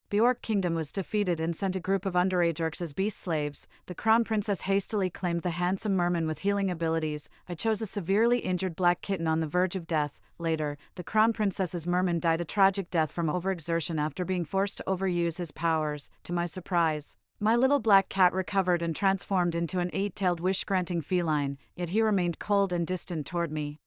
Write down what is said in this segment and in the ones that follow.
The Orc kingdom was defeated and sent a group of underage orcs as beast slaves. The crown princess hastily claimed the handsome merman with healing abilities. I chose a severely injured black kitten on the verge of death. Later, the crown princess's merman died a tragic death from overexertion after being forced to overuse his powers. To my surprise, my little black cat recovered and transformed into an 8-tailed wish-granting feline, yet he remained cold and distant toward me.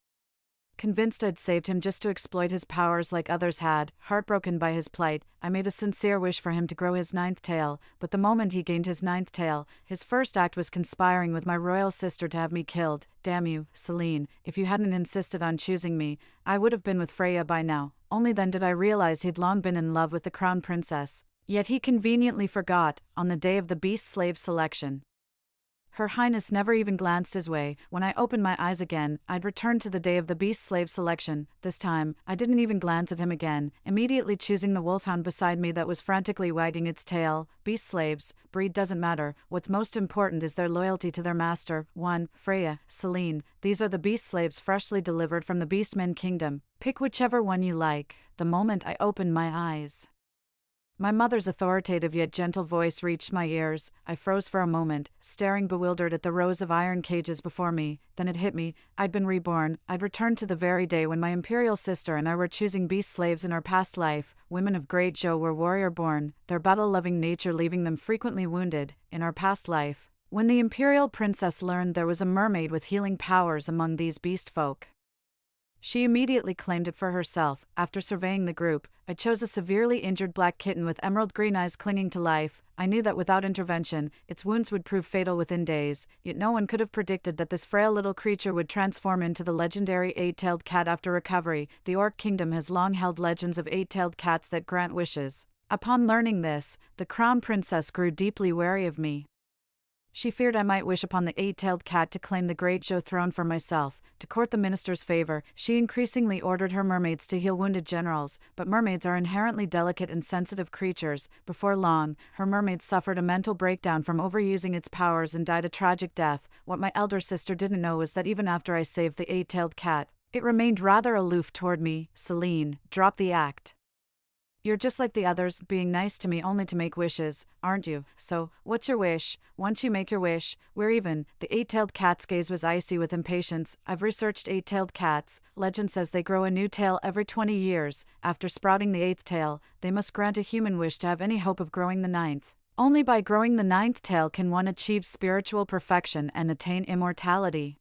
Convinced I'd saved him just to exploit his powers like others had, heartbroken by his plight, I made a sincere wish for him to grow his 9th tail, but the moment he gained his 9th tail, his first act was conspiring with my royal sister to have me killed. Damn you, Celine, if you hadn't insisted on choosing me, I would have been with Freya by now. Only then did I realize he'd long been in love with the crown princess. Yet he conveniently forgot, on the day of the beast slave selection. Her Highness never even glanced his way. When I opened my eyes again, I'd returned to the day of the beast slave selection. This time, I didn't even glance at him again, immediately choosing the wolfhound beside me that was frantically wagging its tail. Beast slaves, breed doesn't matter, what's most important is their loyalty to their master. 1. Freya, Celine, these are the beast slaves freshly delivered from the Beastmen Kingdom. Pick whichever one you like. The moment I opened my eyes, my mother's authoritative yet gentle voice reached my ears. I froze for a moment, staring bewildered at the rows of iron cages before me. Then it hit me. I'd been reborn. I'd returned to the very day when my imperial sister and I were choosing beast slaves in our past life. Women of Great Joe were warrior-born, their battle-loving nature leaving them frequently wounded. In our past life, when the imperial princess learned there was a mermaid with healing powers among these beast folk, she immediately claimed it for herself. After surveying the group, I chose a severely injured black kitten with emerald green eyes clinging to life. I knew that without intervention, its wounds would prove fatal within days, yet no one could have predicted that this frail little creature would transform into the legendary 8-tailed cat after recovery. The Orc Kingdom has long held legends of 8-tailed cats that grant wishes. Upon learning this, the crown princess grew deeply wary of me. She feared I might wish upon the 8-tailed cat to claim the Great Joe throne for myself. To court the minister's favor, she increasingly ordered her mermaids to heal wounded generals, but mermaids are inherently delicate and sensitive creatures. Before long, her mermaids suffered a mental breakdown from overusing its powers and died a tragic death. What my elder sister didn't know was that even after I saved the 8-tailed cat, it remained rather aloof toward me. Celine, drop the act. You're just like the others, being nice to me only to make wishes, aren't you? So, what's your wish? Once you make your wish, we're even. The 8-tailed cat's gaze was icy with impatience. I've researched 8-tailed cats. Legend says they grow a new tail every 20 years. After sprouting the 8th tail, they must grant a human wish to have any hope of growing the 9th. Only by growing the 9th tail can one achieve spiritual perfection and attain immortality.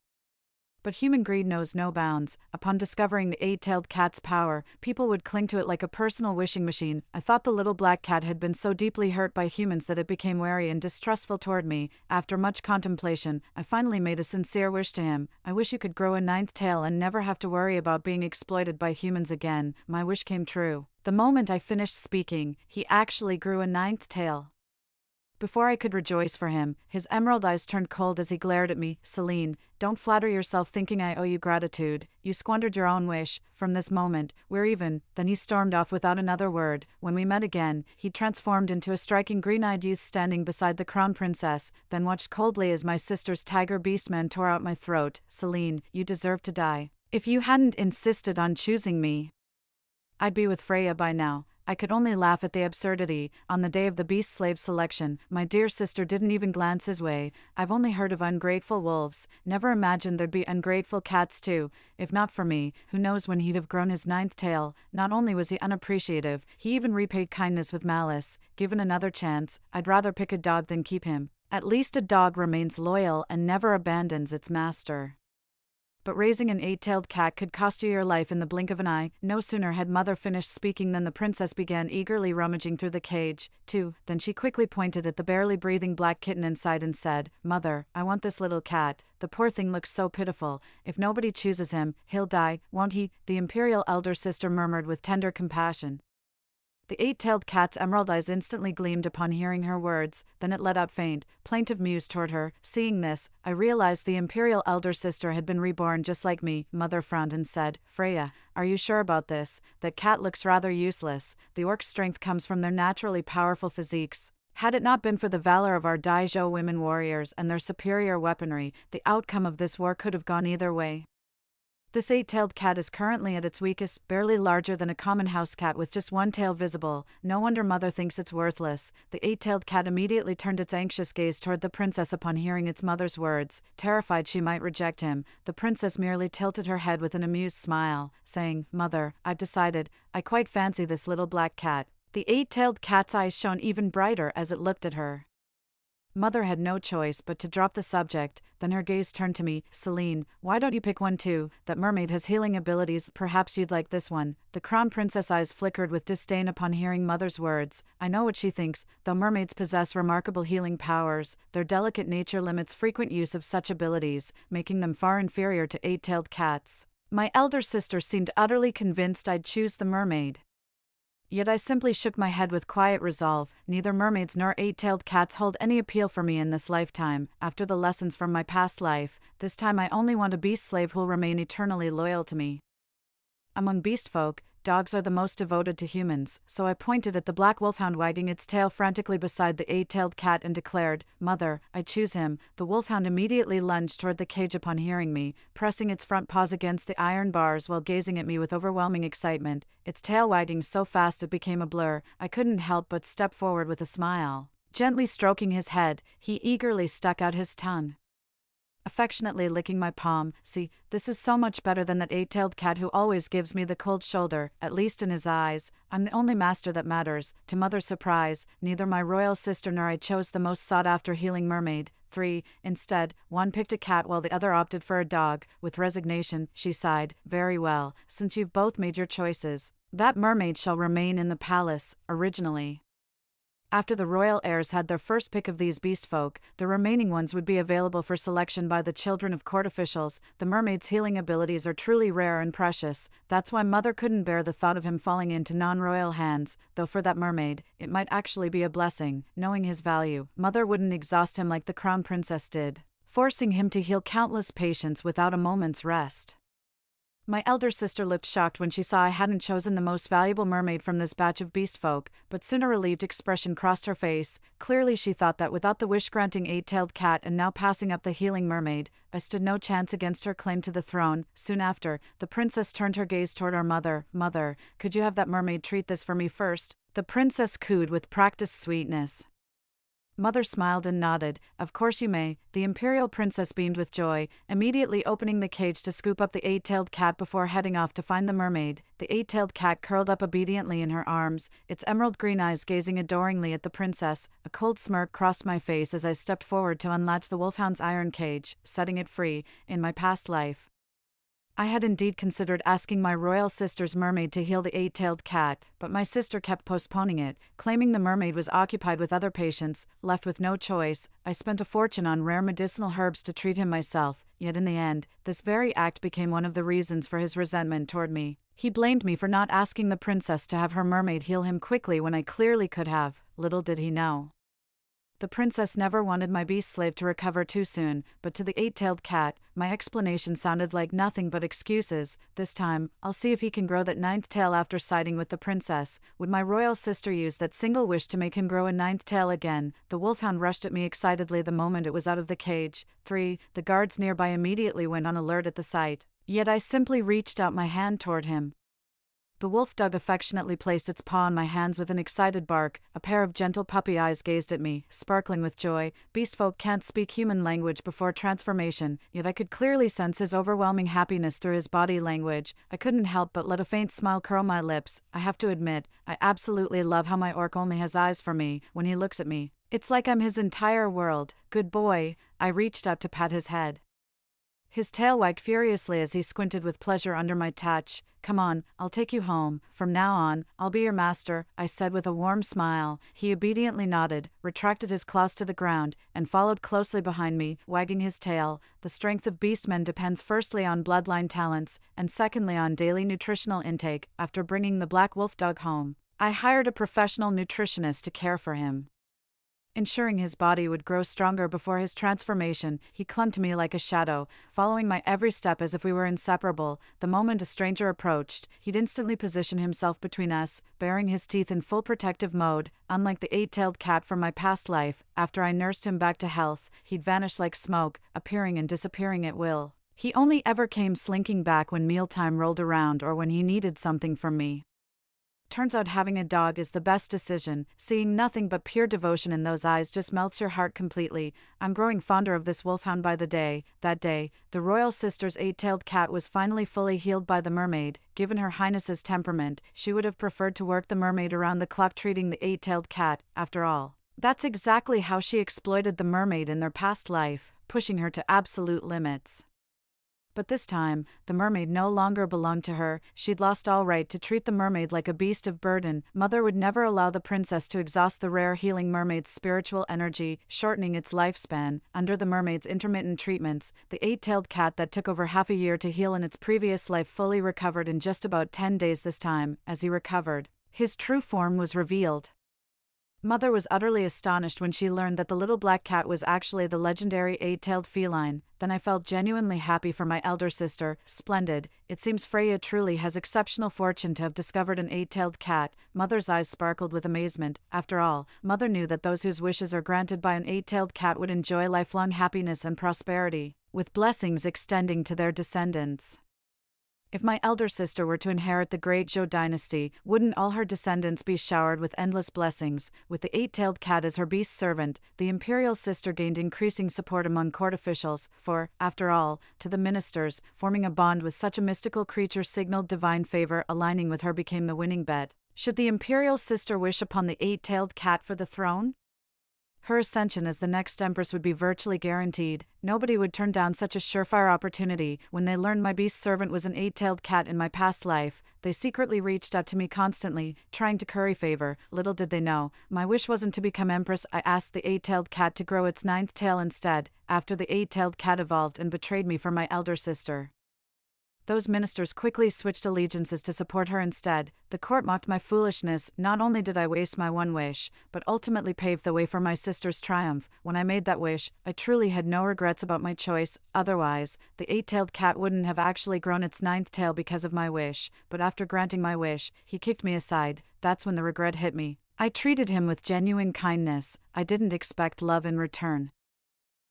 But human greed knows no bounds. Upon discovering the 8-tailed cat's power, people would cling to it like a personal wishing machine. I thought the little black cat had been so deeply hurt by humans that it became wary and distrustful toward me. After much contemplation, I finally made a sincere wish to him. I wish you could grow a 9th tail and never have to worry about being exploited by humans again. My wish came true. The moment I finished speaking, he actually grew a 9th tail. Before I could rejoice for him, his emerald eyes turned cold as he glared at me. Celine, don't flatter yourself thinking I owe you gratitude. You squandered your own wish. From this moment, we're even. Then he stormed off without another word. When we met again, he transformed into a striking green-eyed youth standing beside the crown princess, then watched coldly as my sister's tiger beastman tore out my throat. Celine, you deserve to die. If you hadn't insisted on choosing me, I'd be with Freya by now. I could only laugh at the absurdity. On the day of the beast slave selection, my dear sister didn't even glance his way. I've only heard of ungrateful wolves, never imagined there'd be ungrateful cats too. If not for me, who knows when he'd have grown his 9th tail. Not only was he unappreciative, he even repaid kindness with malice. Given another chance, I'd rather pick a dog than keep him. At least a dog remains loyal and never abandons its master. But raising an 8-tailed cat could cost you your life in the blink of an eye. No sooner had mother finished speaking than the princess began eagerly rummaging through the cage, too. Then she quickly pointed at the barely breathing black kitten inside and said, Mother, I want this little cat. The poor thing looks so pitiful. If nobody chooses him, he'll die, won't he? The imperial elder sister murmured with tender compassion. The 8-tailed cat's emerald eyes instantly gleamed upon hearing her words, then it let out faint, plaintive mews toward her. Seeing this, I realized the imperial elder sister had been reborn just like me. Mother frowned and said, Freya, are you sure about this? That cat looks rather useless. The orc's strength comes from their naturally powerful physiques. Had it not been for the valor of our Daizhou women warriors and their superior weaponry, the outcome of this war could have gone either way. This 8-tailed cat is currently at its weakest, barely larger than a common house cat with just one tail visible. No wonder mother thinks it's worthless. The 8-tailed cat immediately turned its anxious gaze toward the princess upon hearing its mother's words. Terrified she might reject him, the princess merely tilted her head with an amused smile, saying, "Mother, I've decided, I quite fancy this little black cat." The 8-tailed cat's eyes shone even brighter as it looked at her. Mother had no choice but to drop the subject, then her gaze turned to me. "Celine, why don't you pick one too? That mermaid has healing abilities, perhaps you'd like this one." The crown princess' eyes flickered with disdain upon hearing mother's words. I know what she thinks. Though mermaids possess remarkable healing powers, their delicate nature limits frequent use of such abilities, making them far inferior to 8-tailed cats. My elder sister seemed utterly convinced I'd choose the mermaid. Yet I simply shook my head with quiet resolve. Neither mermaids nor 8-tailed cats hold any appeal for me in this lifetime. After the lessons from my past life, this time I only want a beast slave who'll remain eternally loyal to me. Among beast folk, dogs are the most devoted to humans, so I pointed at the black wolfhound wagging its tail frantically beside the 8-tailed cat and declared, "Mother, I choose him." The wolfhound immediately lunged toward the cage upon hearing me, pressing its front paws against the iron bars while gazing at me with overwhelming excitement, its tail wagging so fast it became a blur. I couldn't help but step forward with a smile. Gently stroking his head, he eagerly stuck out his tongue, affectionately licking my palm. "See, this is so much better than that 8-tailed cat who always gives me the cold shoulder, at least in his eyes. I'm the only master that matters." To mother's surprise, neither my royal sister nor I chose the most sought-after healing mermaid. 3. Instead, one picked a cat while the other opted for a dog. With resignation, she sighed, "Very well, since you've both made your choices, that mermaid shall remain in the palace." Originally, after the royal heirs had their first pick of these beast folk, the remaining ones would be available for selection by the children of court officials. The mermaid's healing abilities are truly rare and precious. That's why mother couldn't bear the thought of him falling into non-royal hands, though for that mermaid, it might actually be a blessing. Knowing his value, mother wouldn't exhaust him like the crown princess did, forcing him to heal countless patients without a moment's rest. My elder sister looked shocked when she saw I hadn't chosen the most valuable mermaid from this batch of beast folk, but soon a relieved expression crossed her face. Clearly she thought that without the wish-granting 8-tailed cat and now passing up the healing mermaid, I stood no chance against her claim to the throne. Soon after, the princess turned her gaze toward our mother. "Mother, could you have that mermaid treat this for me first?" The princess cooed with practiced sweetness. Mother smiled and nodded. "Of course you may." The imperial princess beamed with joy, immediately opening the cage to scoop up the 8-tailed cat before heading off to find the mermaid. The 8-tailed cat curled up obediently in her arms, its emerald green eyes gazing adoringly at the princess. A cold smirk crossed my face as I stepped forward to unlatch the wolfhound's iron cage, setting it free. In my past life, I had indeed considered asking my royal sister's mermaid to heal the 8-tailed cat, but my sister kept postponing it, claiming the mermaid was occupied with other patients. Left with no choice, I spent a fortune on rare medicinal herbs to treat him myself, yet in the end, this very act became one of the reasons for his resentment toward me. He blamed me for not asking the princess to have her mermaid heal him quickly when I clearly could have. Little did he know, the princess never wanted my beast slave to recover too soon, but to the 8-tailed cat, my explanation sounded like nothing but excuses. This time, I'll see if he can grow that 9th tail after siding with the princess. Would my royal sister use that single wish to make him grow a 9th tail again? The wolfhound rushed at me excitedly the moment it was out of the cage. 3. The guards nearby immediately went on alert at the sight, yet I simply reached out my hand toward him. The wolfdog affectionately placed its paw on my hands with an excited bark. A pair of gentle puppy eyes gazed at me, sparkling with joy. Beastfolk can't speak human language before transformation, yet I could clearly sense his overwhelming happiness through his body language. I couldn't help but let a faint smile curl my lips. I have to admit, I absolutely love how my orc only has eyes for me. When he looks at me, it's like I'm his entire world. "Good boy." I reached out to pat his head. His tail wagged furiously as he squinted with pleasure under my touch. "Come on, I'll take you home. From now on, I'll be your master," I said with a warm smile. He obediently nodded, retracted his claws to the ground, and followed closely behind me, wagging his tail. The strength of beastmen depends firstly on bloodline talents, and secondly on daily nutritional intake. After bringing the black wolf dog home, I hired a professional nutritionist to care for him, ensuring his body would grow stronger before his transformation. He clung to me like a shadow, following my every step as if we were inseparable. The moment a stranger approached, he'd instantly position himself between us, baring his teeth in full protective mode. Unlike the 8-tailed cat from my past life, after I nursed him back to health, he'd vanish like smoke, appearing and disappearing at will. He only ever came slinking back when mealtime rolled around or when he needed something from me. Turns out having a dog is the best decision. Seeing nothing but pure devotion in those eyes just melts your heart completely. I'm growing fonder of this wolfhound by the day. That day, the royal sister's 8-tailed cat was finally fully healed by the mermaid. Given Her Highness's temperament, she would have preferred to work the mermaid around the clock treating the 8-tailed cat, after all. That's exactly how she exploited the mermaid in their past life, pushing her to absolute limits. But this time, the mermaid no longer belonged to her. She'd lost all right to treat the mermaid like a beast of burden. Mother would never allow the princess to exhaust the rare healing mermaid's spiritual energy, shortening its lifespan. Under the mermaid's intermittent treatments, the 8-tailed cat that took over half a year to heal in its previous life fully recovered in just about 10 days this time. As he recovered, his true form was revealed. Mother was utterly astonished when she learned that the little black cat was actually the legendary 8-tailed feline. Then I felt genuinely happy for my elder sister. Splendid. It seems Freya truly has exceptional fortune to have discovered an 8-tailed cat. Mother's eyes sparkled with amazement. After all, Mother knew that those whose wishes are granted by an 8-tailed cat would enjoy lifelong happiness and prosperity, with blessings extending to their descendants. If my elder sister were to inherit the great Zhou dynasty, wouldn't all her descendants be showered with endless blessings? With the 8-tailed cat as her beast servant, the imperial sister gained increasing support among court officials, for, after all, to the ministers, forming a bond with such a mystical creature signaled divine favor. Aligning with her became the winning bet. Should the imperial sister wish upon the 8-tailed cat for the throne? Her ascension as the next empress would be virtually guaranteed. Nobody would turn down such a surefire opportunity. When they learned my beast servant was an 8-tailed cat in my past life, they secretly reached out to me constantly, trying to curry favor. Little did they know, my wish wasn't to become empress. I asked the 8-tailed cat to grow its 9th tail instead, after the 8-tailed cat evolved and betrayed me for my elder sister. Those ministers quickly switched allegiances to support her instead. The court mocked my foolishness. Not only did I waste my one wish, but ultimately paved the way for my sister's triumph. When I made that wish, I truly had no regrets about my choice. Otherwise, the 8-tailed cat wouldn't have actually grown its 9th tail because of my wish. But after granting my wish, he kicked me aside. That's when the regret hit me. I treated him with genuine kindness. I didn't expect love in return,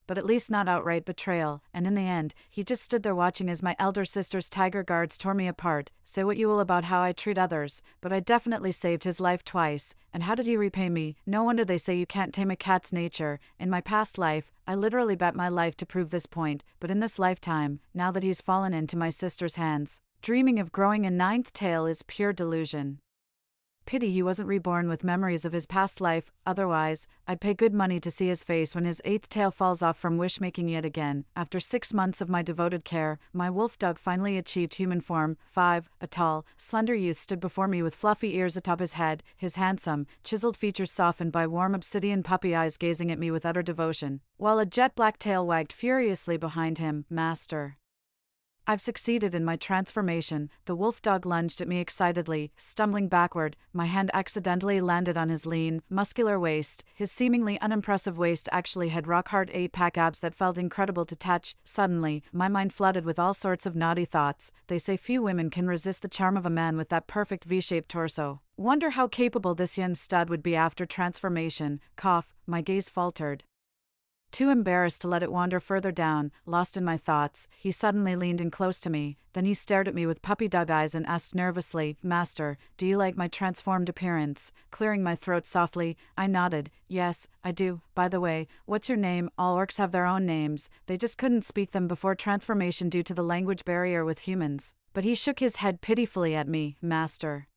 but at least not outright betrayal, and in the end, he just stood there watching as my elder sister's tiger guards tore me apart. Say what you will about how I treat others, but I definitely saved his life twice. And how did he repay me? No wonder they say you can't tame a cat's nature. In my past life, I literally bet my life to prove this point, but in this lifetime, now that he's fallen into my sister's hands, dreaming of growing a 9th tail is pure delusion. Pity he wasn't reborn with memories of his past life. Otherwise, I'd pay good money to see his face when his 8th tail falls off from wish-making yet again. After 6 months of my devoted care, my wolfdog finally achieved human form. 5. A tall, slender youth stood before me with fluffy ears atop his head, his handsome, chiseled features softened by warm obsidian puppy eyes gazing at me with utter devotion, while a jet-black tail wagged furiously behind him. Master, I've succeeded in my transformation. The wolfdog lunged at me excitedly, stumbling backward. My hand accidentally landed on his lean, muscular waist. His seemingly unimpressive waist actually had rock-hard 8-pack abs that felt incredible to touch. Suddenly, my mind flooded with all sorts of naughty thoughts. They say few women can resist the charm of a man with that perfect V-shaped torso. Wonder how capable this young stud would be after transformation. Cough, my gaze faltered. Too embarrassed to let it wander further down, lost in my thoughts, he suddenly leaned in close to me. Then he stared at me with puppy dog eyes and asked nervously, "Master, do you like my transformed appearance?" Clearing my throat softly, I nodded. "Yes, I do. By the way, what's your name?" All orcs have their own names. They just couldn't speak them before transformation due to the language barrier with humans. But he shook his head pitifully at me. "Master,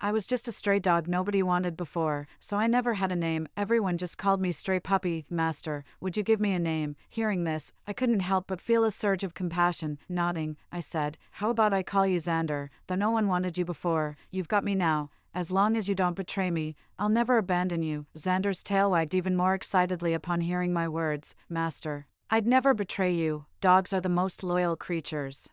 I was just a stray dog nobody wanted before, so I never had a name. Everyone just called me Stray Puppy. Master, would you give me a name?" Hearing this, I couldn't help but feel a surge of compassion. Nodding, I said, "How about I call you Xander? Though no one wanted you before, you've got me now. As long as you don't betray me, I'll never abandon you." Xander's tail wagged even more excitedly upon hearing my words. "Master, I'd never betray you. Dogs are the most loyal creatures,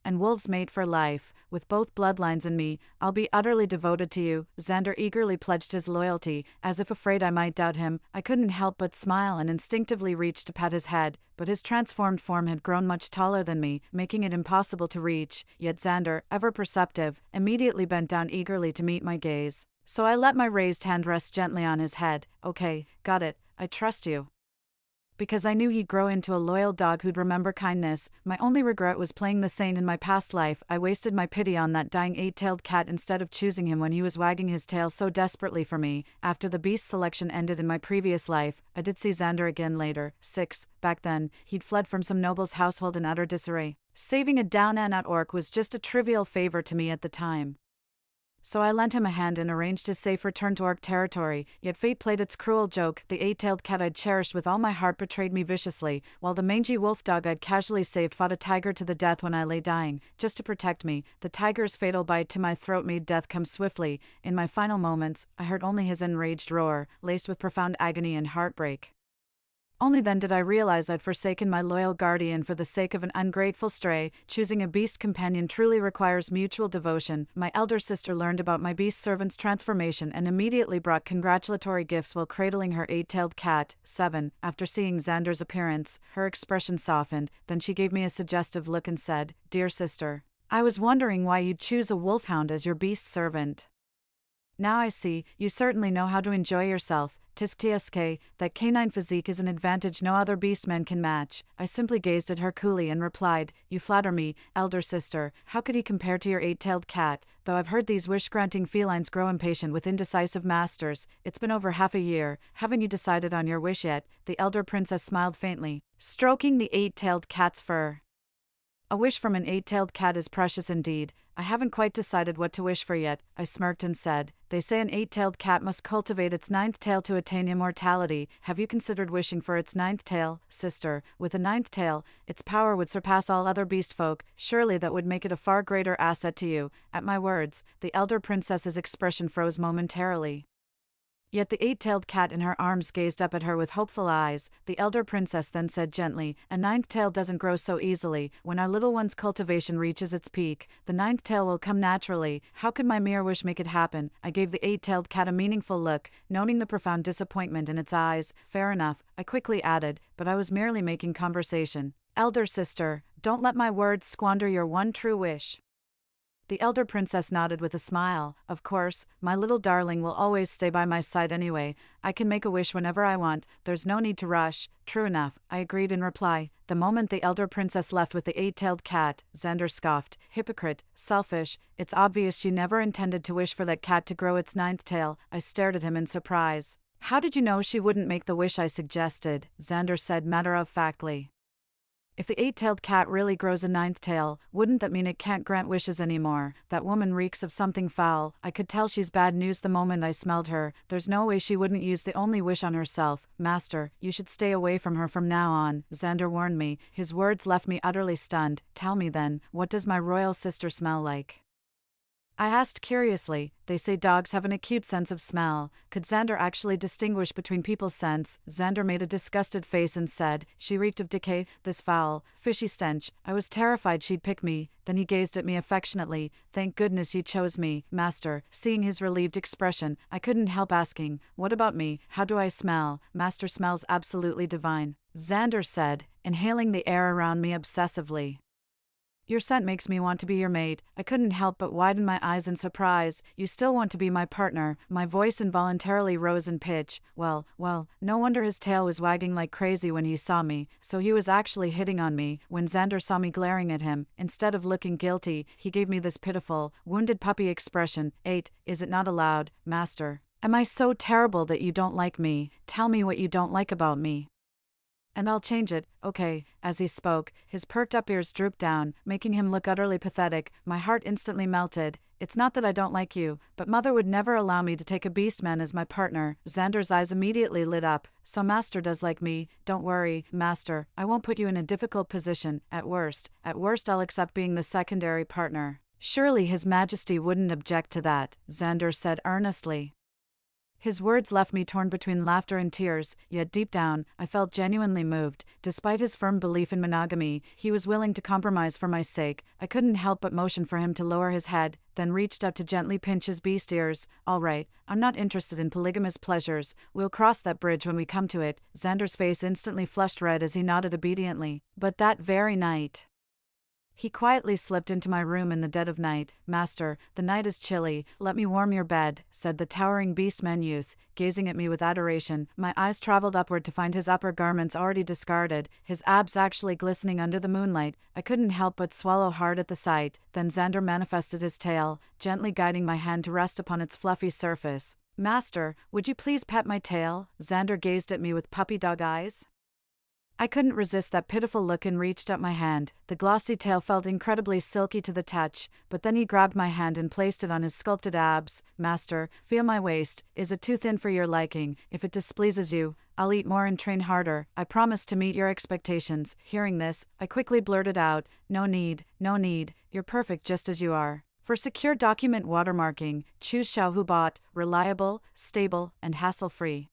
and wolves mate for life. With both bloodlines in me, I'll be utterly devoted to you." Xander eagerly pledged his loyalty, as if afraid I might doubt him. I couldn't help but smile and instinctively reached to pat his head, but his transformed form had grown much taller than me, making it impossible to reach. Yet Xander, ever perceptive, immediately bent down eagerly to meet my gaze. So I let my raised hand rest gently on his head. "Okay, got it. I trust you." because I knew he'd grow into a loyal dog who'd remember kindness. My only regret was playing the saint in my past life. I wasted my pity on that dying 8-tailed cat instead of choosing him when he was wagging his tail so desperately for me. After the beast selection ended in my previous life, I did see Xander again later. 6. Back then, he'd fled from some noble's household in utter disarray. Saving a down-and-out orc was just a trivial favor to me at the time. So I lent him a hand and arranged his safe return to orc territory, yet fate played its cruel joke. The 8-tailed cat I'd cherished with all my heart betrayed me viciously, while the mangy wolfdog I'd casually saved fought a tiger to the death when I lay dying, just to protect me. The tiger's fatal bite to my throat made death come swiftly. In my final moments, I heard only his enraged roar, laced with profound agony and heartbreak. Only then did I realize I'd forsaken my loyal guardian for the sake of an ungrateful stray. Choosing a beast companion truly requires mutual devotion. My elder sister learned about my beast servant's transformation and immediately brought congratulatory gifts while cradling her 8-tailed cat. 7. After seeing Xander's appearance, her expression softened, then she gave me a suggestive look and said, "Dear sister, I was wondering why you'd choose a wolfhound as your beast servant. Now I see, you certainly know how to enjoy yourself. Tsk, that canine physique is an advantage no other beastman can match." I simply gazed at her coolly and replied, "You flatter me, elder sister. How could he compare to your 8-tailed cat? Though I've heard these wish-granting felines grow impatient with indecisive masters. It's been over half a year. Haven't you decided on your wish yet?" The elder princess smiled faintly, stroking the 8-tailed cat's fur. "A wish from an 8-tailed cat is precious indeed. I haven't quite decided what to wish for yet," I smirked and said. "They say an 8-tailed cat must cultivate its 9th tail to attain immortality. Have you considered wishing for its 9th tail, sister? With a 9th tail, its power would surpass all other beast folk. Surely that would make it a far greater asset to you." At my words, the elder princess's expression froze momentarily. Yet the 8-tailed cat in her arms gazed up at her with hopeful eyes. The elder princess then said gently, "A 9th tail doesn't grow so easily. When our little one's cultivation reaches its peak, the 9th tail will come naturally. How could my mere wish make it happen?" I gave the 8-tailed cat a meaningful look, noting the profound disappointment in its eyes. "Fair enough," I quickly added, "but I was merely making conversation. Elder sister, don't let my words squander your one true wish." The elder princess nodded with a smile. "Of course, my little darling will always stay by my side anyway. I can make a wish whenever I want. There's no need to rush." "True enough," I agreed in reply. The moment the elder princess left with the 8-tailed cat, Xander scoffed. "Hypocrite, selfish. It's obvious she never intended to wish for that cat to grow its 9th tail." I stared at him in surprise. "How did you know she wouldn't make the wish I suggested?" Xander said matter-of-factly. "If the 8-tailed cat really grows a 9th tail, wouldn't that mean it can't grant wishes anymore? That woman reeks of something foul. I could tell she's bad news the moment I smelled her. There's no way she wouldn't use the only wish on herself. Master, you should stay away from her from now on," Xander warned me. His words left me utterly stunned. "Tell me then, what does my royal sister smell like?" I asked curiously. "They say dogs have an acute sense of smell." Could Xander actually distinguish between people's scents? Xander made a disgusted face and said, "She reeked of decay, this foul, fishy stench. I was terrified she'd pick me." Then he gazed at me affectionately. "Thank goodness you chose me, master." Seeing his relieved expression, I couldn't help asking, "What about me? How do I smell?" "Master smells absolutely divine," Xander said, inhaling the air around me obsessively. "Your scent makes me want to be your mate." I couldn't help but widen my eyes in surprise. "You still want to be my partner?" My voice involuntarily rose in pitch. Well, no wonder his tail was wagging like crazy when he saw me. So he was actually hitting on me. When Xander saw me glaring at him, instead of looking guilty, he gave me this pitiful, wounded puppy expression. "8, is it not allowed, master? Am I so terrible that you don't like me? Tell me what you don't like about me, and I'll change it, okay?" As he spoke, his perked-up ears drooped down, making him look utterly pathetic. My heart instantly melted. "It's not that I don't like you, but Mother would never allow me to take a beastman as my partner." Xander's eyes immediately lit up. "So Master does like me. Don't worry, Master, I won't put you in a difficult position. At worst, I'll accept being the secondary partner." "Surely His Majesty wouldn't object to that," Xander said earnestly. His words left me torn between laughter and tears, yet deep down, I felt genuinely moved. Despite his firm belief in monogamy, he was willing to compromise for my sake. I couldn't help but motion for him to lower his head, then reached up to gently pinch his beast ears. "All right, I'm not interested in polygamous pleasures. We'll cross that bridge when we come to it." Xander's face instantly flushed red as he nodded obediently. But that very night, He quietly slipped into my room in the dead of night. "Master, the night is chilly, let me warm your bed," said the towering beast-man youth, gazing at me with adoration. My eyes traveled upward to find his upper garments already discarded, his abs actually glistening under the moonlight. I couldn't help but swallow hard at the sight. Then Xander manifested his tail, gently guiding my hand to rest upon its fluffy surface. "Master, would you please pet my tail?" Xander gazed at me with puppy dog eyes. I couldn't resist that pitiful look and reached out my hand. The glossy tail felt incredibly silky to the touch, but then he grabbed my hand and placed it on his sculpted abs. "Master, feel my waist. Is it too thin for your liking? If it displeases you, I'll eat more and train harder. I promise to meet your expectations." Hearing this, I quickly blurted out, "No need, no need. You're perfect just as you are." For secure document watermarking, choose Xiaohubot, reliable, stable, and hassle-free.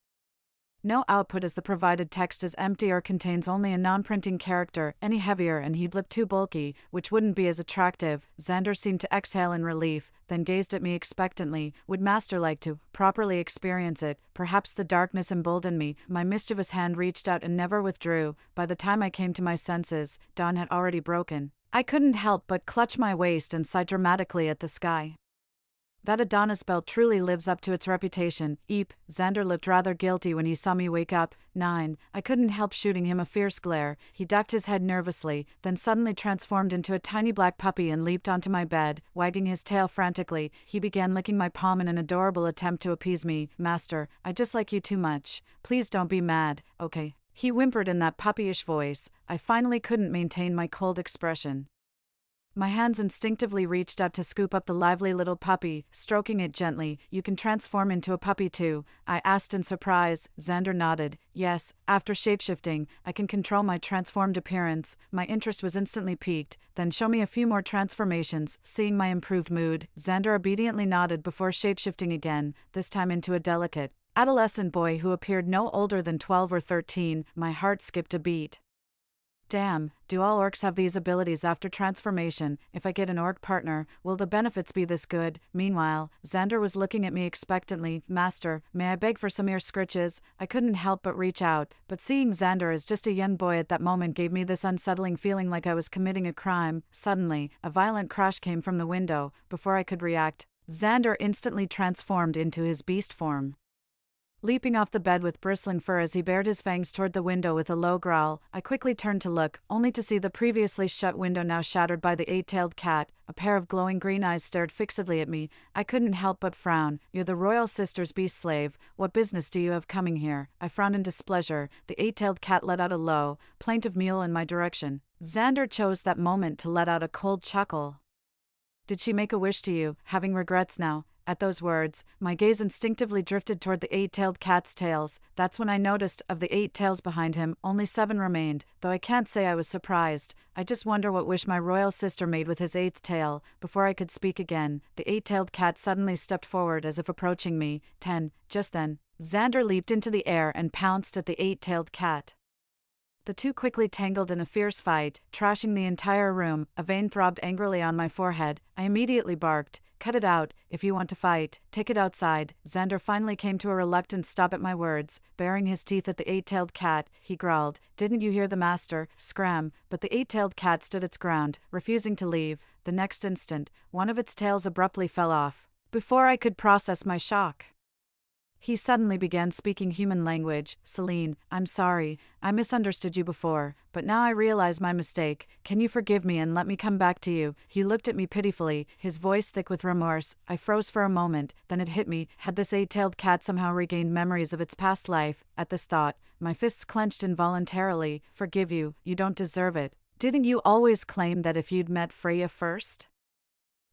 No output as the provided text is empty or contains only a non-printing character. Any heavier and he'd look too bulky, which wouldn't be as attractive. Xander seemed to exhale in relief, then gazed at me expectantly. Would Master like to properly experience it? Perhaps the darkness emboldened me. My mischievous hand reached out and never withdrew. By the time I came to my senses, dawn had already broken. I couldn't help but clutch my waist and sigh dramatically at the sky. That Adonis belt truly lives up to its reputation. Eep, Xander looked rather guilty when he saw me wake up. 9. I couldn't help shooting him a fierce glare. He ducked his head nervously, then suddenly transformed into a tiny black puppy and leaped onto my bed, wagging his tail frantically. He began licking my palm in an adorable attempt to appease me. "Master, I just like you too much. Please don't be mad, okay?" He whimpered in that puppyish voice. I finally couldn't maintain my cold expression. My hands instinctively reached up to scoop up the lively little puppy, stroking it gently. "You can transform into a puppy too?" I asked in surprise. Xander nodded. "Yes, after shapeshifting, I can control my transformed appearance." My interest was instantly piqued. "Then show me a few more transformations." Seeing my improved mood, Xander obediently nodded before shapeshifting again, this time into a delicate, adolescent boy who appeared no older than 12 or 13. My heart skipped a beat. Damn, do all orcs have these abilities after transformation? If I get an orc partner, will the benefits be this good? Meanwhile, Xander was looking at me expectantly. "Master, may I beg for some ear scritches?" I couldn't help but reach out, but seeing Xander as just a young boy at that moment gave me this unsettling feeling like I was committing a crime. Suddenly, a violent crash came from the window. Before I could react, Xander instantly transformed into his beast form. Leaping off the bed with bristling fur as he bared his fangs toward the window with a low growl, I quickly turned to look, only to see the previously shut window now shattered by the eight-tailed cat. A pair of glowing green eyes stared fixedly at me. I couldn't help but frown. "You're the royal sister's beast slave. What business do you have coming here?" I frowned in displeasure. The eight-tailed cat let out a low, plaintive mewl in my direction. Xander chose that moment to let out a cold chuckle. "Did she make a wish to you, having regrets now?" At those words, my gaze instinctively drifted toward the eight-tailed cat's tails. That's when I noticed, of the 8 tails behind him, only 7 remained, though I can't say I was surprised. I just wonder what wish my royal sister made with his 8th tail. Before I could speak again, the 8-tailed cat suddenly stepped forward as if approaching me. 10. Just then, Xander leaped into the air and pounced at the 8-tailed cat. The two quickly tangled in a fierce fight, trashing the entire room. A vein throbbed angrily on my forehead. I immediately barked, "Cut it out. If you want to fight, take it outside." Xander finally came to a reluctant stop at my words. Baring his teeth at the 8-tailed cat, he growled, "Didn't you hear the master? Scram!" But the 8-tailed cat stood its ground, refusing to leave. The next instant, one of its tails abruptly fell off. Before I could process my shock, he suddenly began speaking human language. "Celine, I'm sorry. I misunderstood you before, but now I realize my mistake. Can you forgive me and let me come back to you?" He looked at me pitifully, his voice thick with remorse. I froze for a moment, then it hit me. Had this 8-tailed cat somehow regained memories of its past life? At this thought, my fists clenched involuntarily. "Forgive you, you don't deserve it. Didn't you always claim that if you'd met Freya first,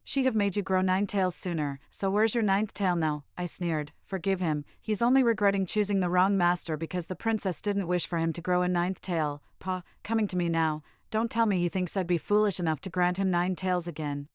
she'd have made you grow 9 tails sooner, so where's your 9th tail now?" I sneered. "Forgive him. He's only regretting choosing the wrong master because the princess didn't wish for him to grow a 9th tail." Pa, coming to me now. "Don't tell me he thinks I'd be foolish enough to grant him 9 tails again."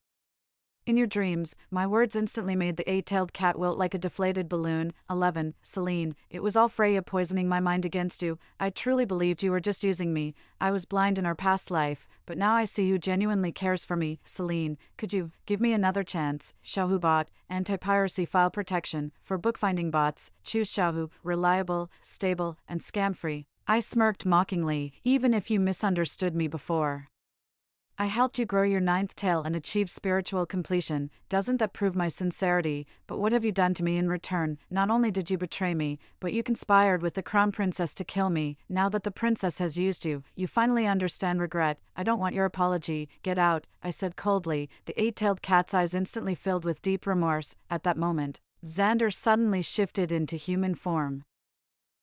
In your dreams, my words instantly made the 8-tailed cat wilt like a deflated balloon. 11. Celine, it was all Freya poisoning my mind against you. I truly believed you were just using me. I was blind in our past life, but now I see who genuinely cares for me. Celine, could you give me another chance? Xiaohu bot, anti-piracy file protection. For bookfinding bots, choose Xiaohu, reliable, stable, and scam-free. I smirked mockingly. "Even if you misunderstood me before, I helped you grow your ninth tail and achieve spiritual completion. Doesn't that prove my sincerity? But what have you done to me in return? Not only did you betray me, but you conspired with the crown princess to kill me. Now that the princess has used you, you finally understand regret. I don't want your apology. Get out, I said coldly. The eight-tailed cat's eyes instantly filled with deep remorse. At that moment, Xander suddenly shifted into human form,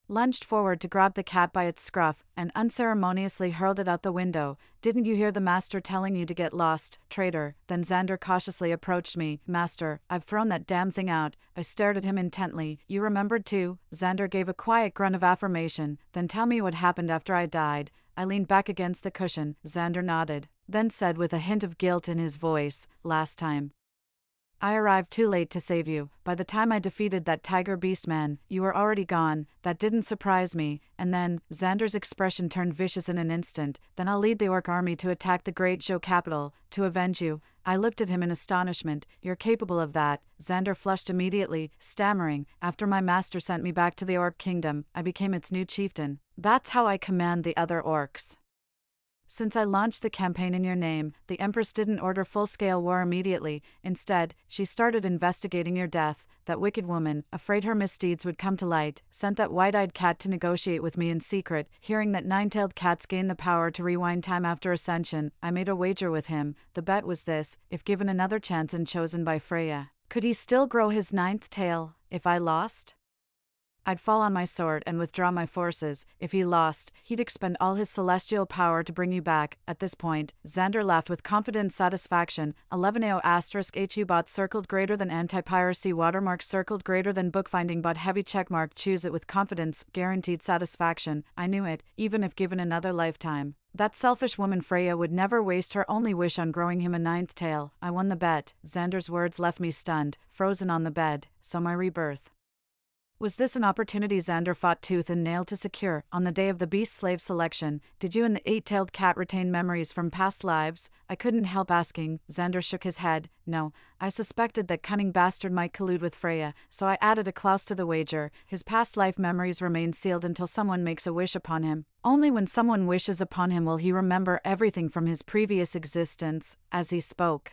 lunged forward to grab the cat by its scruff, and unceremoniously hurled it out the window. Didn't you hear the master telling you to get lost, traitor? Then Xander cautiously approached me. Master, I've thrown that damn thing out. I stared at him intently. You remembered too? Xander gave a quiet grunt of affirmation. Then tell me what happened after I died. I leaned back against the cushion. Xander nodded, then said with a hint of guilt in his voice, last time I arrived too late to save you. By the time I defeated that tiger beast man, you were already gone. That didn't surprise me. And then, Xander's expression turned vicious in an instant. Then I'll lead the orc army to attack the Great Zhou capital, to avenge you. I looked at him in astonishment. You're capable of that. Xander flushed immediately, stammering. After my master sent me back to the orc kingdom, I became its new chieftain. That's how I command the other orcs. Since I launched the campaign in your name, the Empress didn't order full-scale war immediately. Instead, she started investigating your death. That wicked woman, afraid her misdeeds would come to light, sent that white-eyed cat to negotiate with me in secret. Hearing that nine-tailed cats gain the power to rewind time after ascension, I made a wager with him. The bet was this: if given another chance and chosen by Freya, could he still grow his ninth tail? If I lost, I'd fall on my sword and withdraw my forces. If he lost, he'd expend all his celestial power to bring you back. At this point, Xander laughed with confident satisfaction. 11AO** HU bot circled greater than anti-piracy watermark circled greater than bookfinding bot heavy checkmark. Choose it with confidence, guaranteed satisfaction. I knew it, even if given another lifetime. That selfish woman Freya would never waste her only wish on growing him a ninth tail. I won the bet. Xander's words left me stunned, frozen on the bed. So my rebirth. Was this an opportunity Xander fought tooth and nail to secure? On the day of the beast slave selection, did you and the eight-tailed cat retain memories from past lives? I couldn't help asking. Xander shook his head. No, I suspected that cunning bastard might collude with Freya, so I added a clause to the wager. His past life memories remain sealed until someone makes a wish upon him. Only when someone wishes upon him will he remember everything from his previous existence. As he spoke,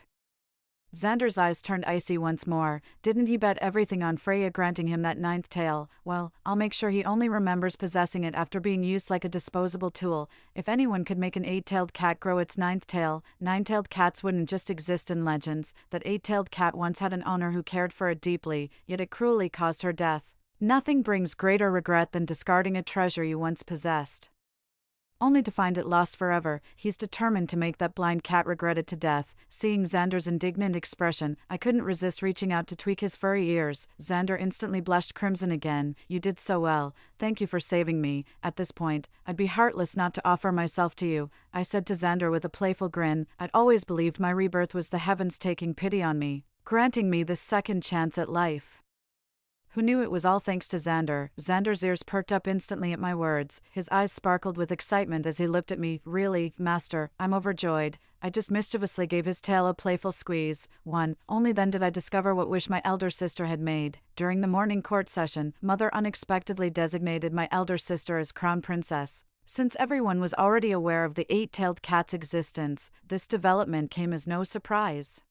Xander's eyes turned icy once more. Didn't he bet everything on Freya granting him that ninth tail? Well, I'll make sure he only remembers possessing it after being used like a disposable tool. If anyone could make an eight-tailed cat grow its ninth tail, nine-tailed cats wouldn't just exist in legends. That eight-tailed cat once had an owner who cared for it deeply, yet it cruelly caused her death. Nothing brings greater regret than discarding a treasure you once possessed, only to find it lost forever. He's determined to make that blind cat regret it to death. Seeing Xander's indignant expression, I couldn't resist reaching out to tweak his furry ears. Xander instantly blushed crimson again. You did so well. Thank you for saving me. At this point, I'd be heartless not to offer myself to you, I said to Xander with a playful grin. I'd always believed my rebirth was the heavens taking pity on me, granting me this second chance at life. Who knew it was all thanks to Xander? Xander's ears perked up instantly at my words. His eyes sparkled with excitement as he looked at me. Really, Master, I'm overjoyed. I just mischievously gave his tail a playful squeeze. Only then did I discover what wish my elder sister had made. During the morning court session, Mother unexpectedly designated my elder sister as crown princess. Since everyone was already aware of the eight-tailed cat's existence, this development came as no surprise.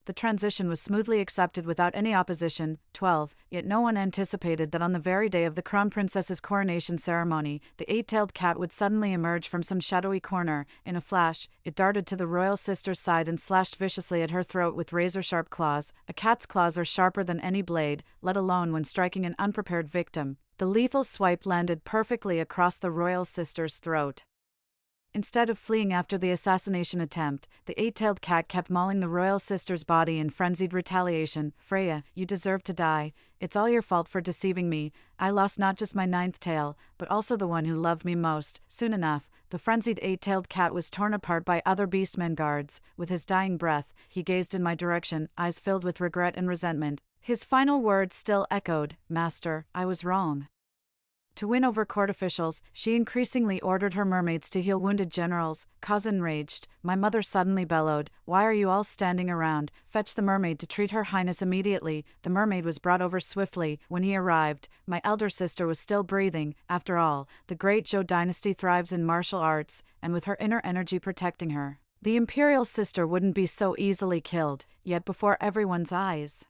The transition was smoothly accepted without any opposition. 12. Yet no one anticipated that on the very day of the crown princess's coronation ceremony, the eight-tailed cat would suddenly emerge from some shadowy corner. In a flash, it darted to the royal sister's side and slashed viciously at her throat with razor-sharp claws. A cat's claws are sharper than any blade, let alone when striking an unprepared victim. The lethal swipe landed perfectly across the royal sister's throat. Instead of fleeing after the assassination attempt, the eight-tailed cat kept mauling the royal sister's body in frenzied retaliation. Freya, you deserve to die. It's all your fault for deceiving me. I lost not just my ninth tail, but also the one who loved me most. Soon enough, the frenzied eight-tailed cat was torn apart by other beastmen guards. With his dying breath, he gazed in my direction, eyes filled with regret and resentment. His final words still echoed, Master, I was wrong. To win over court officials, she increasingly ordered her mermaids to heal wounded generals. Cause enraged, my mother suddenly bellowed, Why are you all standing around? Fetch the mermaid to treat her highness immediately. The mermaid was brought over swiftly. When he arrived, my elder sister was still breathing. After all, the great Zhou dynasty thrives in martial arts, and with her inner energy protecting her, The imperial sister wouldn't be so easily killed, yet before everyone's eyes.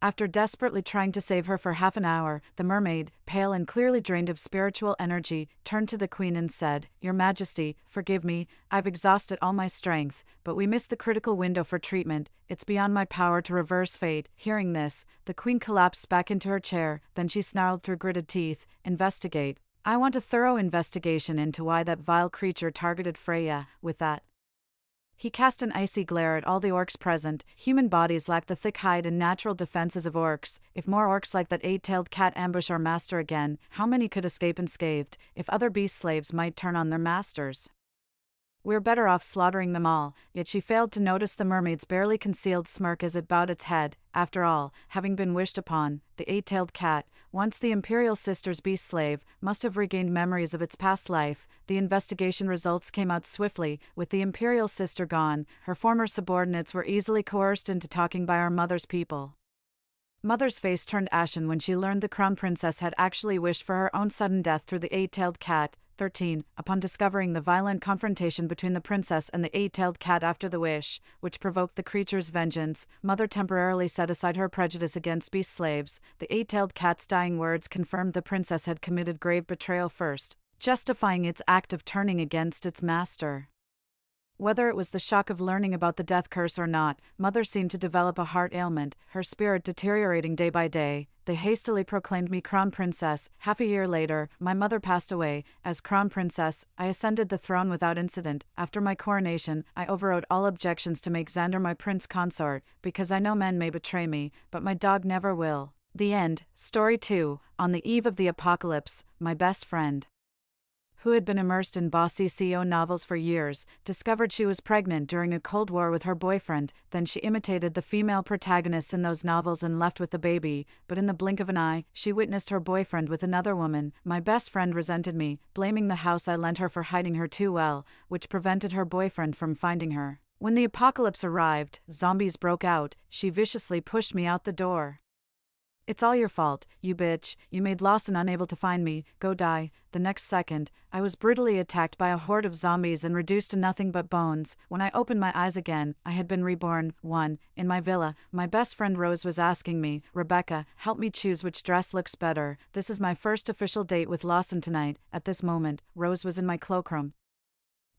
After desperately trying to save her for half an hour, the mermaid, pale and clearly drained of spiritual energy, turned to the queen and said, "Your Majesty, forgive me, I've exhausted all my strength, but we missed the critical window for treatment. It's beyond my power to reverse fate." Hearing this, the queen collapsed back into her chair, then she snarled through gritted teeth, "Investigate. I want a thorough investigation into why that vile creature targeted Freya." With that, he cast an icy glare at all the orcs present. Human bodies lack the thick hide and natural defenses of orcs. If more orcs like that eight-tailed cat ambush our master again, how many could escape unscathed? If other beast slaves might turn on their masters, we're better off slaughtering them all. Yet she failed to notice the mermaid's barely concealed smirk as it bowed its head. After all, having been wished upon, the eight-tailed cat, once the imperial sister's beast slave, must have regained memories of its past life. The investigation results came out swiftly. With the imperial sister gone, her former subordinates were easily coerced into talking by our mother's people. Mother's face turned ashen when she learned the crown princess had actually wished for her own sudden death through the eight-tailed cat. 13. Upon discovering the violent confrontation between the princess and the eight-tailed cat after the wish, which provoked the creature's vengeance, Mother temporarily set aside her prejudice against beast slaves. The eight-tailed cat's dying words confirmed the princess had committed grave betrayal first, justifying its act of turning against its master. Whether it was the shock of learning about the death curse or not, Mother seemed to develop a heart ailment, her spirit deteriorating day by day. They hastily proclaimed me crown princess. Half a year later, my mother passed away. As crown princess, I ascended the throne without incident. After my coronation, I overrode all objections to make Xander my prince consort, because I know men may betray me, but my dog never will. The end. Story 2. On the eve of the apocalypse, my best friend, who had been immersed in bossy CEO novels for years, discovered she was pregnant during a Cold War with her boyfriend. Then she imitated the female protagonists in those novels and left with the baby, but in the blink of an eye, she witnessed her boyfriend with another woman. My best friend resented me, blaming the house I lent her for hiding her too well, which prevented her boyfriend from finding her. When the apocalypse arrived, zombies broke out. She viciously pushed me out the door. "It's all your fault, you bitch. You made Lawson unable to find me. Go die." The next second, I was brutally attacked by a horde of zombies and reduced to nothing but bones. When I opened my eyes again, I had been reborn. 1. In my villa, my best friend Rose was asking me, "Rebecca, help me choose which dress looks better. This is my first official date with Lawson tonight." At this moment, Rose was in my cloakroom,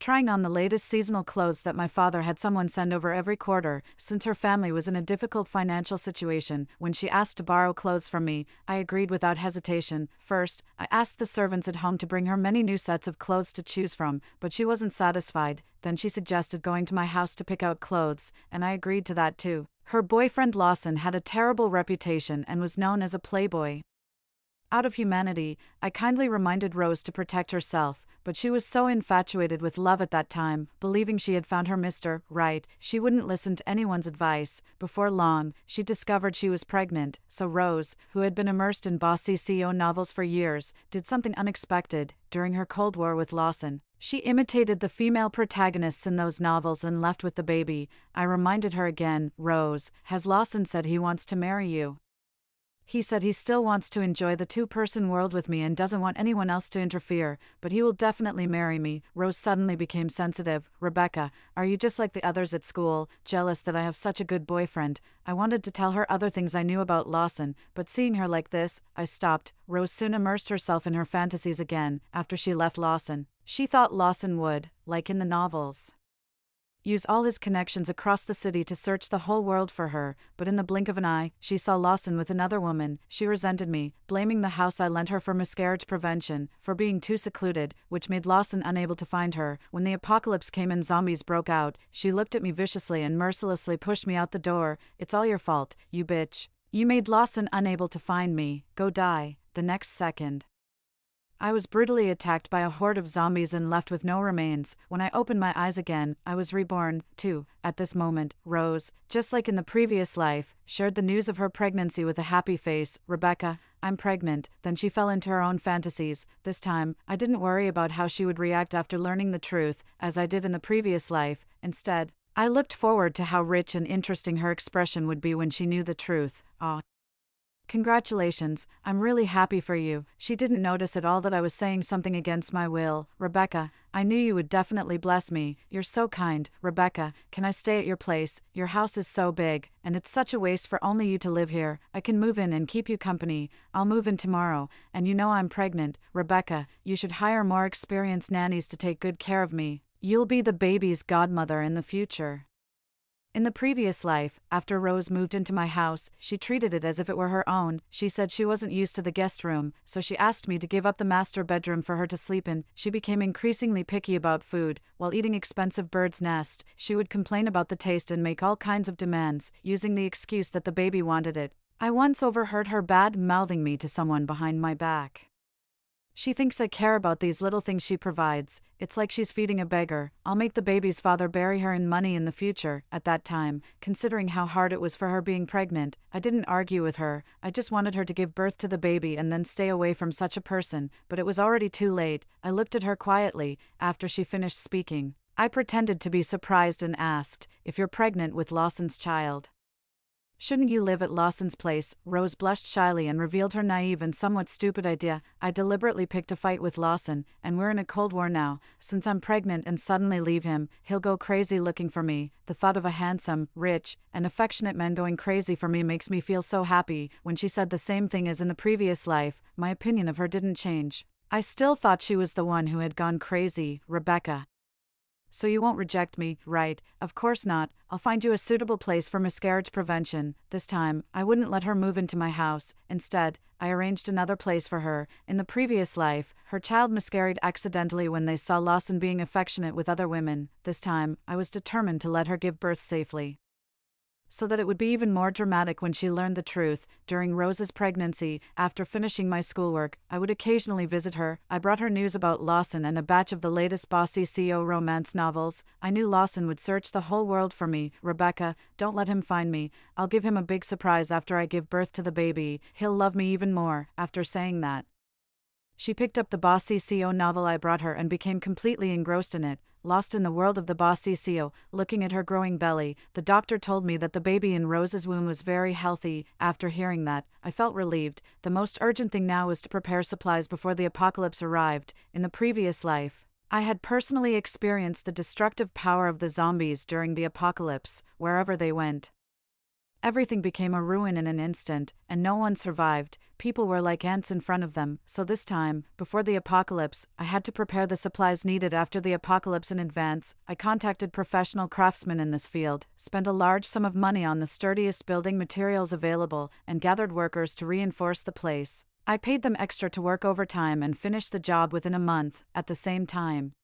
trying on the latest seasonal clothes that my father had someone send over every quarter, since her family was in a difficult financial situation. When she asked to borrow clothes from me, I agreed without hesitation. First, I asked the servants at home to bring her many new sets of clothes to choose from, but she wasn't satisfied. Then she suggested going to my house to pick out clothes, and I agreed to that too. Her boyfriend Lawson had a terrible reputation and was known as a playboy. Out of humanity, I kindly reminded Rose to protect herself, but she was so infatuated with love at that time, believing she had found her Mr. Right, she wouldn't listen to anyone's advice. Before long, she discovered she was pregnant, so Rose, who had been immersed in bossy CEO novels for years, did something unexpected. During her Cold War with Lawson, she imitated the female protagonists in those novels and left with the baby. I reminded her again, "Rose, has Lawson said he wants to marry you? He said he still wants to enjoy the two-person world with me and doesn't want anyone else to interfere, but he will definitely marry me." Rose suddenly became sensitive. "Rebecca, are you just like the others at school, jealous that I have such a good boyfriend?" I wanted to tell her other things I knew about Lawson, but seeing her like this, I stopped. Rose soon immersed herself in her fantasies again. After she left Lawson, she thought Lawson would, like in the novels, use all his connections across the city to search the whole world for her, but in the blink of an eye, she saw Lawson with another woman. She resented me, blaming the house I lent her for miscarriage prevention, for being too secluded, which made Lawson unable to find her. When the apocalypse came and zombies broke out, she looked at me viciously and mercilessly pushed me out the door. "It's all your fault, you bitch. You made Lawson unable to find me. Go die." The next second, I was brutally attacked by a horde of zombies and left with no remains. When I opened my eyes again, I was reborn, too. At this moment, Rose, just like in the previous life, shared the news of her pregnancy with a happy face. "Rebecca, I'm pregnant." Then she fell into her own fantasies. This time, I didn't worry about how she would react after learning the truth, as I did in the previous life. Instead, I looked forward to how rich and interesting her expression would be when she knew the truth. "Aw, Congratulations, I'm really happy for you. She didn't notice at all that I was saying something against my will. Rebecca, I knew you would definitely bless me. You're so kind. Rebecca, can I stay at your place? Your house is so big, and it's such a waste for only you to live here. I can move in and keep you company. I'll move in tomorrow, and you know I'm pregnant. Rebecca, you should hire more experienced nannies to take good care of me. You'll be the baby's godmother in the future. In the previous life, after Rose moved into my house, she treated it as if it were her own. She said she wasn't used to the guest room, so she asked me to give up the master bedroom for her to sleep in. She became increasingly picky about food. While eating expensive bird's nest, she would complain about the taste and make all kinds of demands, using the excuse that the baby wanted it. I once overheard her bad-mouthing me to someone behind my back. She thinks I care about these little things she provides. It's like she's feeding a beggar. I'll make the baby's father bury her in money in the future. At that time, considering how hard it was for her being pregnant, I didn't argue with her. I just wanted her to give birth to the baby and then stay away from such a person, but it was already too late. I looked at her quietly after she finished speaking. I pretended to be surprised and asked, "If you're pregnant with Lawson's child, shouldn't you live at Lawson's place?" Rose blushed shyly and revealed her naive and somewhat stupid idea. I deliberately picked a fight with Lawson, and we're in a cold war now. Since I'm pregnant and suddenly leave him, he'll go crazy looking for me. The thought of a handsome, rich, and affectionate man going crazy for me makes me feel so happy. When she said the same thing as in the previous life, my opinion of her didn't change. I still thought she was the one who had gone crazy. Rebecca, so you won't reject me, right? Of course not. I'll find you a suitable place for miscarriage prevention. This time, I wouldn't let her move into my house. Instead, I arranged another place for her. In the previous life, her child miscarried accidentally when they saw Lawson being affectionate with other women. This time, I was determined to let her give birth safely, so that it would be even more dramatic when she learned the truth. During Rose's pregnancy, after finishing my schoolwork, I would occasionally visit her. I brought her news about Lawson and a batch of the latest bossy CEO romance novels. I knew Lawson would search the whole world for me. Rebecca, don't let him find me. I'll give him a big surprise after I give birth to the baby. He'll love me even more. After saying that, she picked up the bossy CEO novel I brought her and became completely engrossed in it. Lost in the world of the bossy CEO, looking at her growing belly, the doctor told me that the baby in Rose's womb was very healthy. After hearing that, I felt relieved. The most urgent thing now was to prepare supplies before the apocalypse arrived. In the previous life, I had personally experienced the destructive power of the zombies during the apocalypse. Wherever they went, everything became a ruin in an instant, and no one survived. People were like ants in front of them. So this time, before the apocalypse, I had to prepare the supplies needed after the apocalypse in advance. I contacted professional craftsmen in this field, spent a large sum of money on the sturdiest building materials available, and gathered workers to reinforce the place. I paid them extra to work overtime and finished the job within a month. At the same time,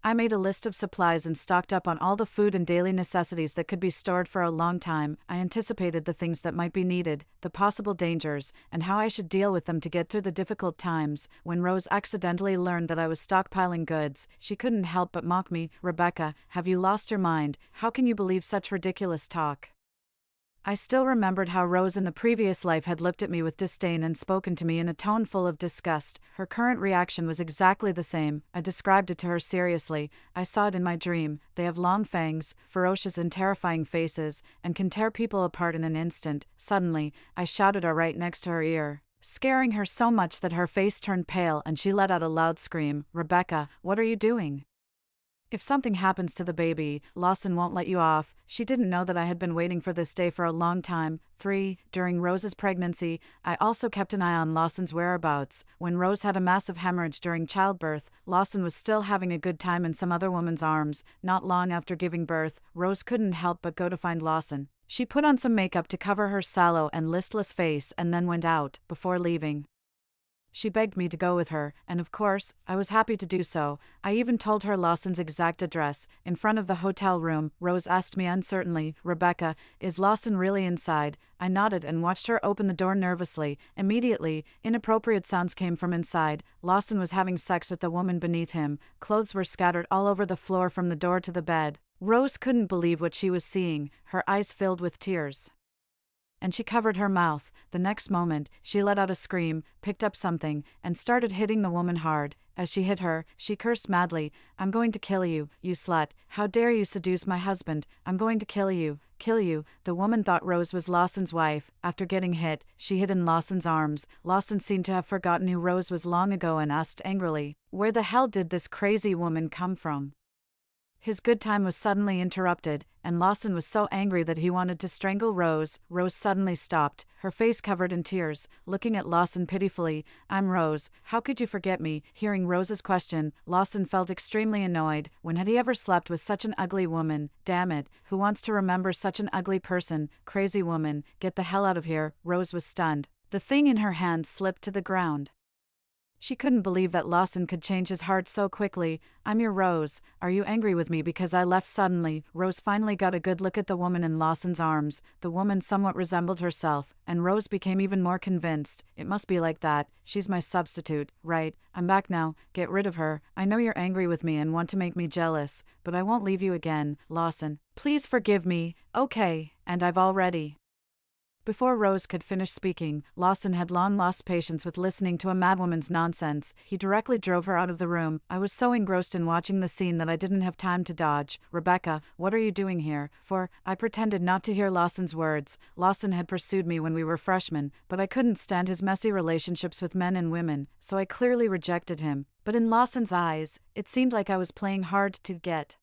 I made a list of supplies and stocked up on all the food and daily necessities that could be stored for a long time. I anticipated the things that might be needed, the possible dangers, and how I should deal with them to get through the difficult times. When Rose accidentally learned that I was stockpiling goods, she couldn't help but mock me. Rebecca, have you lost your mind? How can you believe such ridiculous talk? I still remembered how Rose in the previous life had looked at me with disdain and spoken to me in a tone full of disgust. Her current reaction was exactly the same. I described it to her seriously. I saw it in my dream. They have long fangs, ferocious and terrifying faces, and can tear people apart in an instant. Suddenly, I shouted right next to her ear, scaring her so much that her face turned pale and she let out a loud scream. Rebecca, what are you doing? If something happens to the baby, Lawson won't let you off. She didn't know that I had been waiting for this day for a long time. 3. During Rose's pregnancy, I also kept an eye on Lawson's whereabouts. When Rose had a massive hemorrhage during childbirth, Lawson was still having a good time in some other woman's arms. Not long after giving birth, Rose couldn't help but go to find Lawson. She put on some makeup to cover her sallow and listless face and then went out. Before leaving, she begged me to go with her, and of course, I was happy to do so. I even told her Lawson's exact address. In front of the hotel room, Rose asked me uncertainly, Rebecca, is Lawson really inside? I nodded and watched her open the door nervously. Immediately, inappropriate sounds came from inside. Lawson was having sex with the woman beneath him. Clothes were scattered all over the floor from the door to the bed. Rose couldn't believe what she was seeing. Her eyes filled with tears. and she covered her mouth. The next moment, she let out a scream, picked up something, and started hitting the woman hard. As she hit her, she cursed madly. "I'm going to kill you, you slut. How dare you seduce my husband? I'm going to kill you. Kill you." The woman thought Rose was Lawson's wife. After getting hit, she hid in Lawson's arms. Lawson seemed to have forgotten who Rose was long ago and asked angrily, "Where the hell did this crazy woman come from?" His good time was suddenly interrupted, and Lawson was so angry that he wanted to strangle Rose. Rose suddenly stopped, her face covered in tears, looking at Lawson pitifully. "I'm Rose. How could you forget me?" Hearing Rose's question, Lawson felt extremely annoyed. When had he ever slept with such an ugly woman? Damn it, who wants to remember such an ugly person? Crazy woman, get the hell out of here. Rose was stunned. The thing in her hand slipped to the ground. She couldn't believe that Lawson could change his heart so quickly. "I'm your Rose. Are you angry with me because I left suddenly?" Rose finally got a good look at the woman in Lawson's arms. The woman somewhat resembled herself, and Rose became even more convinced. "It must be like that. She's my substitute, right? I'm back now. Get rid of her. I know you're angry with me and want to make me jealous, but I won't leave you again, Lawson. Please forgive me." "Okay, and I've already." Before Rose could finish speaking, Lawson had long lost patience with listening to a madwoman's nonsense. He directly drove her out of the room. "I was so engrossed in watching the scene that I didn't have time to dodge. Rebecca, what are you doing here?" I pretended not to hear Lawson's words. Lawson had pursued me when we were freshmen, but I couldn't stand his messy relationships with men and women, so I clearly rejected him. But in Lawson's eyes, it seemed like I was playing hard to get.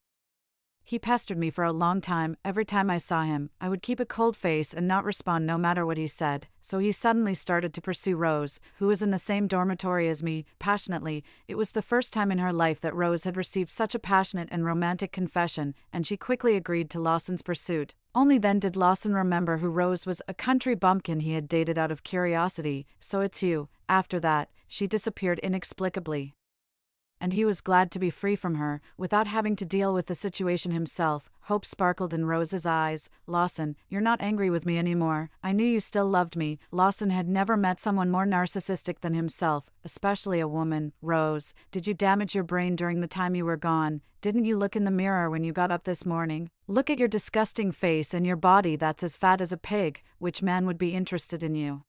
He pestered me for a long time. Every time I saw him, I would keep a cold face and not respond no matter what he said. So he suddenly started to pursue Rose, who was in the same dormitory as me, passionately. It was the first time in her life that Rose had received such a passionate and romantic confession, and she quickly agreed to Lawson's pursuit. Only then did Lawson remember who Rose was, a country bumpkin he had dated out of curiosity. "So it's you." After that, she disappeared inexplicably. And he was glad to be free from her, without having to deal with the situation himself. Hope sparkled in Rose's eyes. "Lawson, you're not angry with me anymore. I knew you still loved me." Lawson had never met someone more narcissistic than himself, especially a woman. "Rose, did you damage your brain during the time you were gone? Didn't you look in the mirror when you got up this morning? Look at your disgusting face and your body that's as fat as a pig. Which man would be interested in you?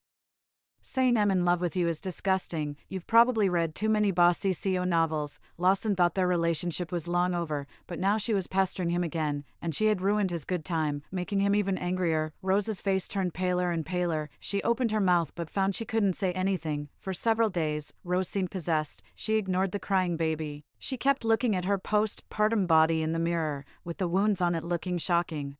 Saying I'm in love with you is disgusting. You've probably read too many bossy CO novels." Lawson thought their relationship was long over, but now she was pestering him again, and she had ruined his good time, making him even angrier. Rose's face turned paler and paler. She opened her mouth but found she couldn't say anything. For several days, Rose seemed possessed. She ignored the crying baby. She kept looking at her postpartum body in the mirror, with the wounds on it looking shocking.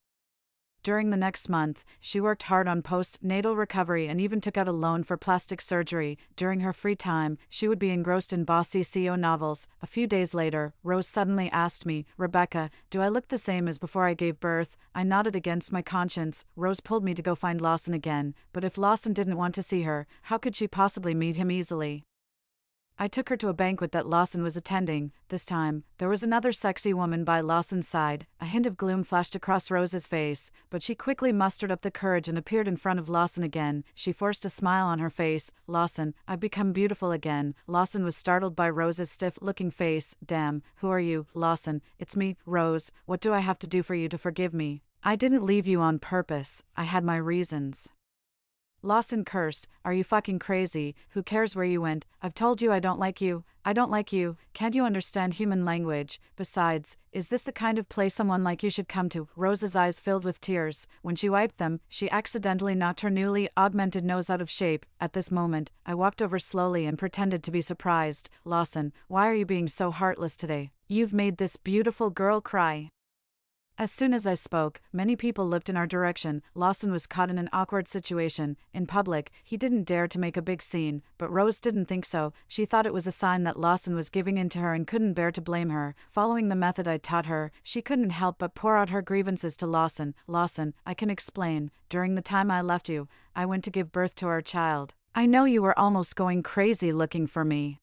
During the next month, she worked hard on post-natal recovery and even took out a loan for plastic surgery. During her free time, she would be engrossed in bossy CO novels. A few days later, Rose suddenly asked me, "Rebecca, do I look the same as before I gave birth?" I nodded against my conscience. Rose pulled me to go find Lawson again, but if Lawson didn't want to see her, how could she possibly meet him easily? I took her to a banquet that Lawson was attending. This time, there was another sexy woman by Lawson's side. A hint of gloom flashed across Rose's face, but she quickly mustered up the courage and appeared in front of Lawson again. She forced a smile on her face. "Lawson, I've become beautiful again." Lawson was startled by Rose's stiff-looking face. "Damn, who are you?" "Lawson, it's me, Rose. What do I have to do for you to forgive me?" "I didn't leave you on purpose. I had my reasons." Lawson cursed. "Are you fucking crazy? Who cares where you went? I've told you I don't like you. I don't like you. Can't you understand human language? Besides, is this the kind of place someone like you should come to?" Rose's eyes filled with tears. When she wiped them, she accidentally knocked her newly augmented nose out of shape. At this moment, I walked over slowly and pretended to be surprised. "Lawson, why are you being so heartless today? You've made this beautiful girl cry." As soon as I spoke, many people looked in our direction. Lawson was caught in an awkward situation. In public, he didn't dare to make a big scene, but Rose didn't think so. She thought it was a sign that Lawson was giving in to her and couldn't bear to blame her. Following the method I taught her, she couldn't help but pour out her grievances to Lawson. "Lawson, I can explain. During the time I left you, I went to give birth to our child. I know you were almost going crazy looking for me,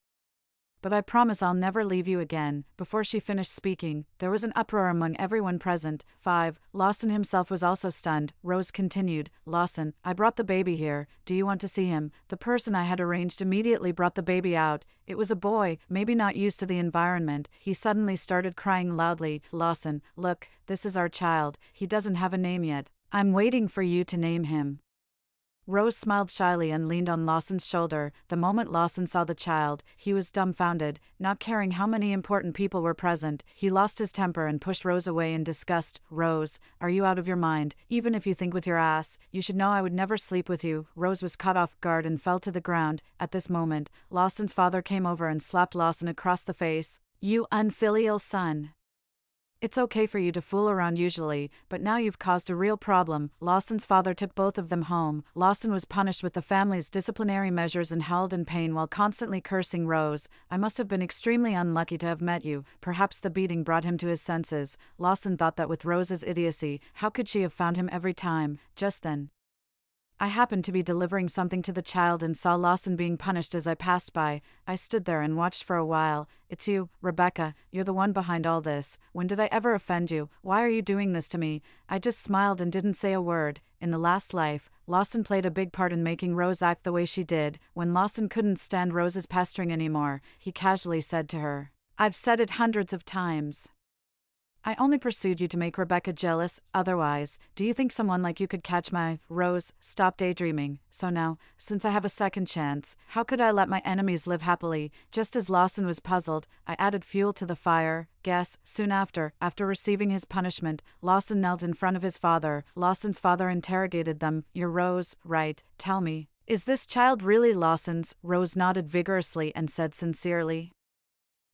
but I promise I'll never leave you again." Before she finished speaking, there was an uproar among everyone present. 5. Lawson himself was also stunned. Rose continued, "Lawson, I brought the baby here. Do you want to see him?" The person I had arranged immediately brought the baby out. It was a boy, maybe not used to the environment. He suddenly started crying loudly. "Lawson, look, this is our child. He doesn't have a name yet. I'm waiting for you to name him." Rose smiled shyly and leaned on Lawson's shoulder. The moment Lawson saw the child, he was dumbfounded. Not caring how many important people were present, he lost his temper and pushed Rose away in disgust. "Rose, are you out of your mind? Even if you think with your ass, you should know I would never sleep with you." Rose was caught off guard and fell to the ground. At this moment, Lawson's father came over and slapped Lawson across the face. "You unfilial son. It's okay for you to fool around usually, but now you've caused a real problem." Lawson's father took both of them home. Lawson was punished with the family's disciplinary measures and howled in pain while constantly cursing Rose. "I must have been extremely unlucky to have met you." Perhaps the beating brought him to his senses. Lawson thought that with Rose's idiocy, how could she have found him every time? Just then, I happened to be delivering something to the child and saw Lawson being punished as I passed by. I stood there and watched for a while. "It's you, Rebecca. You're the one behind all this. When did I ever offend you? Why are you doing this to me?" I just smiled and didn't say a word. In the last life, Lawson played a big part in making Rose act the way she did. When Lawson couldn't stand Rose's pestering anymore, he casually said to her, "I've said it hundreds of times. I only pursued you to make Rebecca jealous, otherwise, do you think someone like you could catch my Rose? Stop daydreaming. So now, since I have a second chance, how could I let my enemies live happily?" Just as Lawson was puzzled, I added fuel to the fire. Guess, soon after receiving his punishment, Lawson knelt in front of his father. Lawson's father interrogated them. "You're Rose, right? Tell me, is this child really Lawson's?" Rose nodded vigorously and said sincerely,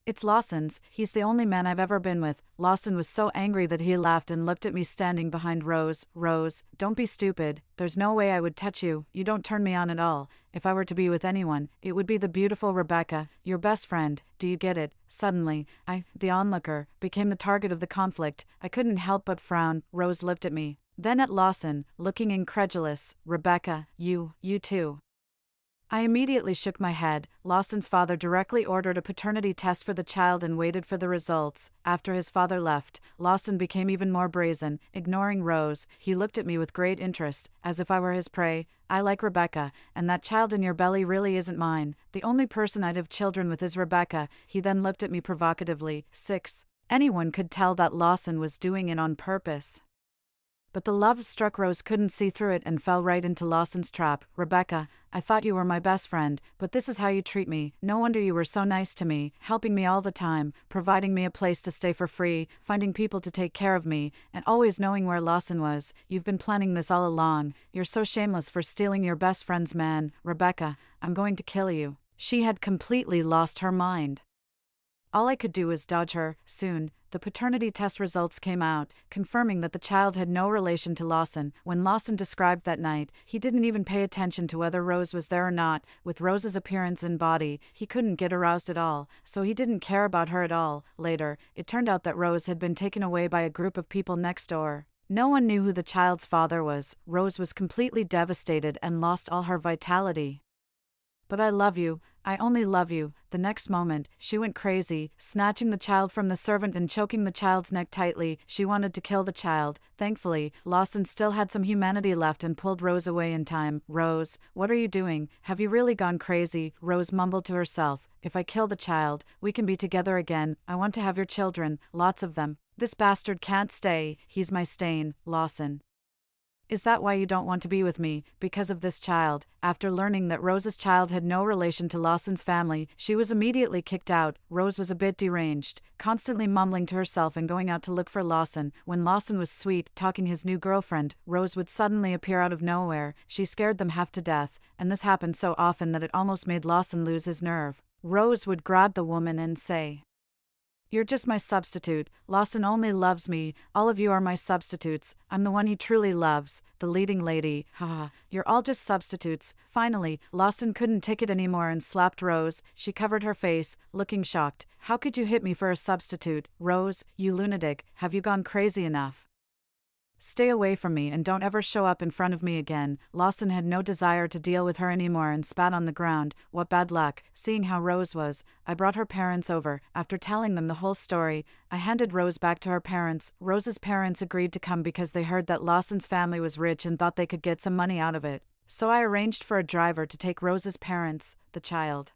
"It's Lawson's. He's the only man I've ever been with." Lawson was so angry that he laughed and looked at me standing behind Rose. "Rose, don't be stupid. There's no way I would touch you. You don't turn me on at all. If I were to be with anyone, it would be the beautiful Rebecca, your best friend. Do you get it?" Suddenly, I, the onlooker, became the target of the conflict. I couldn't help but frown. Rose looked at me, then at Lawson, looking incredulous. "Rebecca, you too." I immediately shook my head. Lawson's father directly ordered a paternity test for the child and waited for the results. After his father left, Lawson became even more brazen. Ignoring Rose, he looked at me with great interest, as if I were his prey. "I like Rebecca, and that child in your belly really isn't mine. The only person I'd have children with is Rebecca." He then looked at me provocatively. 6. Anyone could tell that Lawson was doing it on purpose. But the love-struck Rose couldn't see through it and fell right into Lawson's trap. "Rebecca, I thought you were my best friend, but this is how you treat me. No wonder you were so nice to me, helping me all the time, providing me a place to stay for free, finding people to take care of me, and always knowing where Lawson was. You've been planning this all along. You're so shameless for stealing your best friend's man. Rebecca, I'm going to kill you." She had completely lost her mind. All I could do was dodge her. Soon, the paternity test results came out, confirming that the child had no relation to Lawson. When Lawson described that night, he didn't even pay attention to whether Rose was there or not. With Rose's appearance and body, he couldn't get aroused at all, so he didn't care about her at all. Later, it turned out that Rose had been taken away by a group of people next door. No one knew who the child's father was. Rose was completely devastated and lost all her vitality. "But I love you. I only love you." The next moment, she went crazy, snatching the child from the servant and choking the child's neck tightly. She wanted to kill the child. Thankfully, Lawson still had some humanity left and pulled Rose away in time. "Rose, what are you doing? Have you really gone crazy?" Rose mumbled to herself. "If I kill the child, we can be together again. I want to have your children, lots of them. This bastard can't stay. He's my stain." "Lawson, is that why you don't want to be with me? Because of this child?" After learning that Rose's child had no relation to Lawson's family, she was immediately kicked out. Rose was a bit deranged, constantly mumbling to herself and going out to look for Lawson. When Lawson was sweet-talking his new girlfriend, Rose would suddenly appear out of nowhere. She scared them half to death, and this happened so often that it almost made Lawson lose his nerve. Rose would grab the woman and say, "You're just my substitute. Lawson only loves me. All of you are my substitutes. I'm the one he truly loves. The leading lady. Haha, you're all just substitutes." Finally, Lawson couldn't take it anymore and slapped Rose. She covered her face, looking shocked. "How could you hit me for a substitute? Rose, you lunatic, have you gone crazy enough? Stay away from me and don't ever show up in front of me again." Lawson had no desire to deal with her anymore and spat on the ground. What bad luck. Seeing how Rose was, I brought her parents over. After telling them the whole story, I handed Rose back to her parents. Rose's parents agreed to come because they heard that Lawson's family was rich and thought they could get some money out of it. So I arranged for a driver to take Rose's parents, the child,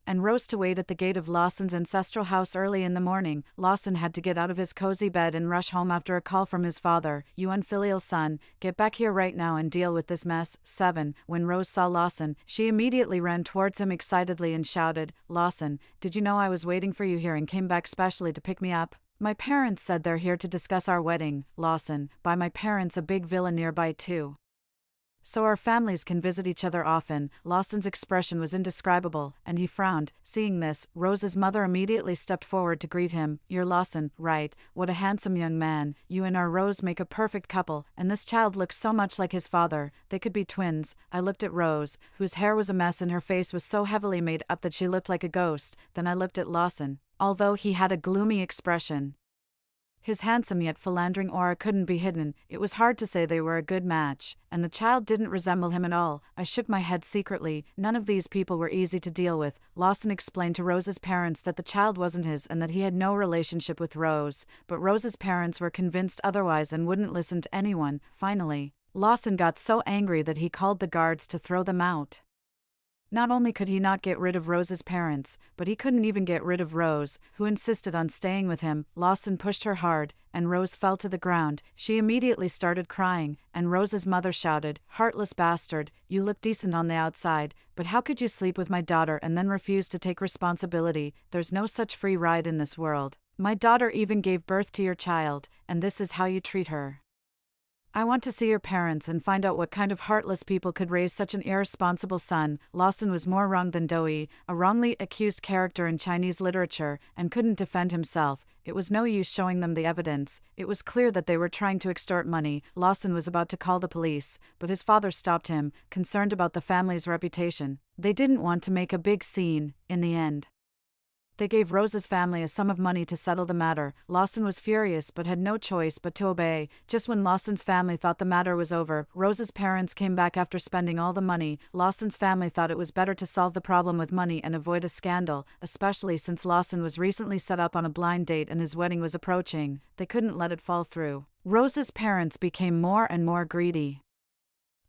and rose to wait at the gate of Lawson's ancestral house early in the morning. Lawson had to get out of his cozy bed and rush home after a call from his father. "You unfilial son, get back here right now and deal with this mess." 7. When Rose saw Lawson, she immediately ran towards him excitedly and shouted, "Lawson, did you know I was waiting for you here and came back specially to pick me up?" "My parents said they're here to discuss our wedding, Lawson." "By my parents, a big villa nearby too. So our families can visit each other often." Lawson's expression was indescribable, and he frowned. Seeing this, Rose's mother immediately stepped forward to greet him. "You're Lawson, right? What a handsome young man. You and our Rose make a perfect couple, and this child looks so much like his father. They could be twins." I looked at Rose, whose hair was a mess and her face was so heavily made up that she looked like a ghost. Then I looked at Lawson. Although he had a gloomy expression, his handsome yet philandering aura couldn't be hidden. It was hard to say they were a good match, and the child didn't resemble him at all. I shook my head secretly. None of these people were easy to deal with. Lawson explained to Rose's parents that the child wasn't his and that he had no relationship with Rose, but Rose's parents were convinced otherwise and wouldn't listen to anyone. Finally, Lawson got so angry that he called the guards to throw them out. Not only could he not get rid of Rose's parents, but he couldn't even get rid of Rose, who insisted on staying with him. Lawson pushed her hard, and Rose fell to the ground. She immediately started crying, and Rose's mother shouted, "Heartless bastard, you look decent on the outside, but how could you sleep with my daughter and then refuse to take responsibility? There's no such free ride in this world. My daughter even gave birth to your child, and this is how you treat her. I want to see your parents and find out what kind of heartless people could raise such an irresponsible son." Lawson was more wrong than Doi, a wrongly accused character in Chinese literature, and couldn't defend himself. It was no use showing them the evidence. It was clear that they were trying to extort money. Lawson was about to call the police, but his father stopped him, concerned about the family's reputation. They didn't want to make a big scene. In the end, they gave Rose's family a sum of money to settle the matter. Lawson was furious but had no choice but to obey. Just when Lawson's family thought the matter was over, Rose's parents came back after spending all the money. Lawson's family thought it was better to solve the problem with money and avoid a scandal, especially since Lawson was recently set up on a blind date and his wedding was approaching. They couldn't let it fall through. Rose's parents became more and more greedy,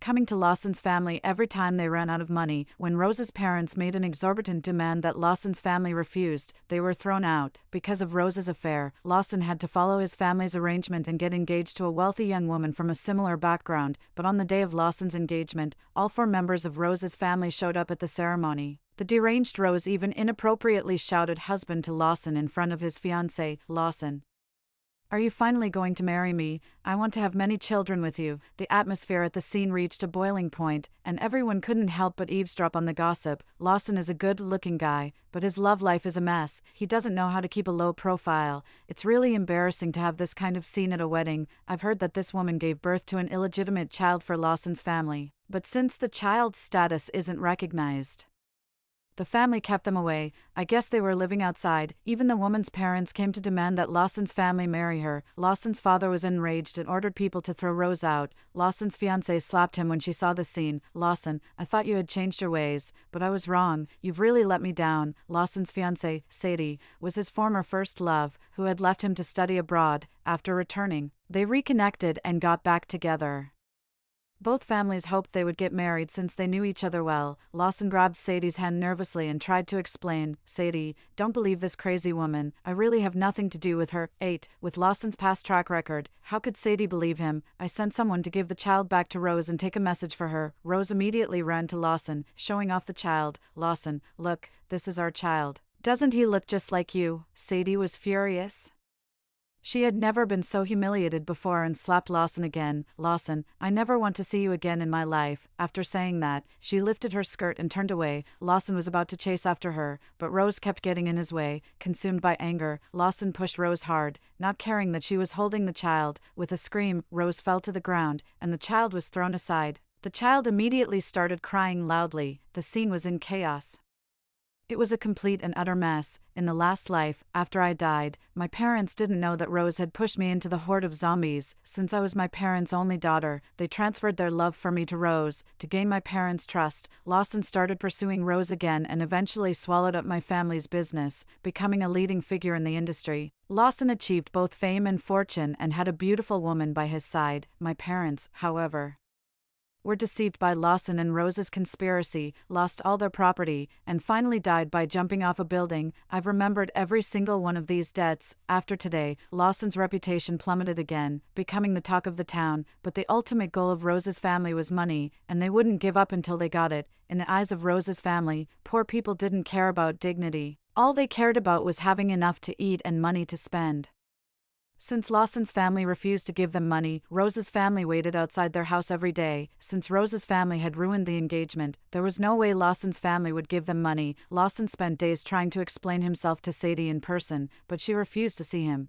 coming to Lawson's family every time they ran out of money. When Rose's parents made an exorbitant demand that Lawson's family refused, they were thrown out. Because of Rose's affair, Lawson had to follow his family's arrangement and get engaged to a wealthy young woman from a similar background, but on the day of Lawson's engagement, all 4 members of Rose's family showed up at the ceremony. The deranged Rose even inappropriately shouted "husband" to Lawson in front of his fiancée. "Lawson, are you finally going to marry me? I want to have many children with you." The atmosphere at the scene reached a boiling point, and everyone couldn't help but eavesdrop on the gossip. Lawson is a good-looking guy, but his love life is a mess. He doesn't know how to keep a low profile. It's really embarrassing to have this kind of scene at a wedding. I've heard that this woman gave birth to an illegitimate child for Lawson's family, but since the child's status isn't recognized, the family kept them away. I guess they were living outside. Even the woman's parents came to demand that Lawson's family marry her. Lawson's father was enraged and ordered people to throw Rose out. Lawson's fiancée slapped him when she saw the scene. "Lawson, I thought you had changed your ways, but I was wrong. You've really let me down." Lawson's fiancée, Sadie, was his former first love, who had left him to study abroad. After returning, they reconnected and got back together. Both families hoped they would get married since they knew each other well. Lawson grabbed Sadie's hand nervously and tried to explain, "Sadie, don't believe this crazy woman. I really have nothing to do with her." 8. With Lawson's past track record, how could Sadie believe him? "I sent someone to give the child back to Rose and take a message for her." Rose immediately ran to Lawson, showing off the child. "Lawson, look, this is our child. Doesn't he look just like you?" Sadie was furious. She had never been so humiliated before and slapped Lawson again. "Lawson, I never want to see you again in my life." After saying that, she lifted her skirt and turned away. Lawson was about to chase after her, but Rose kept getting in his way. Consumed by anger, Lawson pushed Rose hard, not caring that she was holding the child. With a scream, Rose fell to the ground, and the child was thrown aside. The child immediately started crying loudly. The scene was in chaos. It was a complete and utter mess. In the last life, after I died, my parents didn't know that Rose had pushed me into the horde of zombies. Since I was my parents' only daughter, they transferred their love for me to Rose. To gain my parents' trust, Lawson started pursuing Rose again and eventually swallowed up my family's business, becoming a leading figure in the industry. Lawson achieved both fame and fortune and had a beautiful woman by his side. My parents, however, were deceived by Lawson and Rose's conspiracy, lost all their property, and finally died by jumping off a building. I've remembered every single one of these deaths. After today, Lawson's reputation plummeted again, becoming the talk of the town, but the ultimate goal of Rose's family was money, and they wouldn't give up until they got it. In the eyes of Rose's family, poor people didn't care about dignity. All they cared about was having enough to eat and money to spend. Since Lawson's family refused to give them money, Rose's family waited outside their house every day. Since Rose's family had ruined the engagement, there was no way Lawson's family would give them money. Lawson spent days trying to explain himself to Sadie in person, but she refused to see him.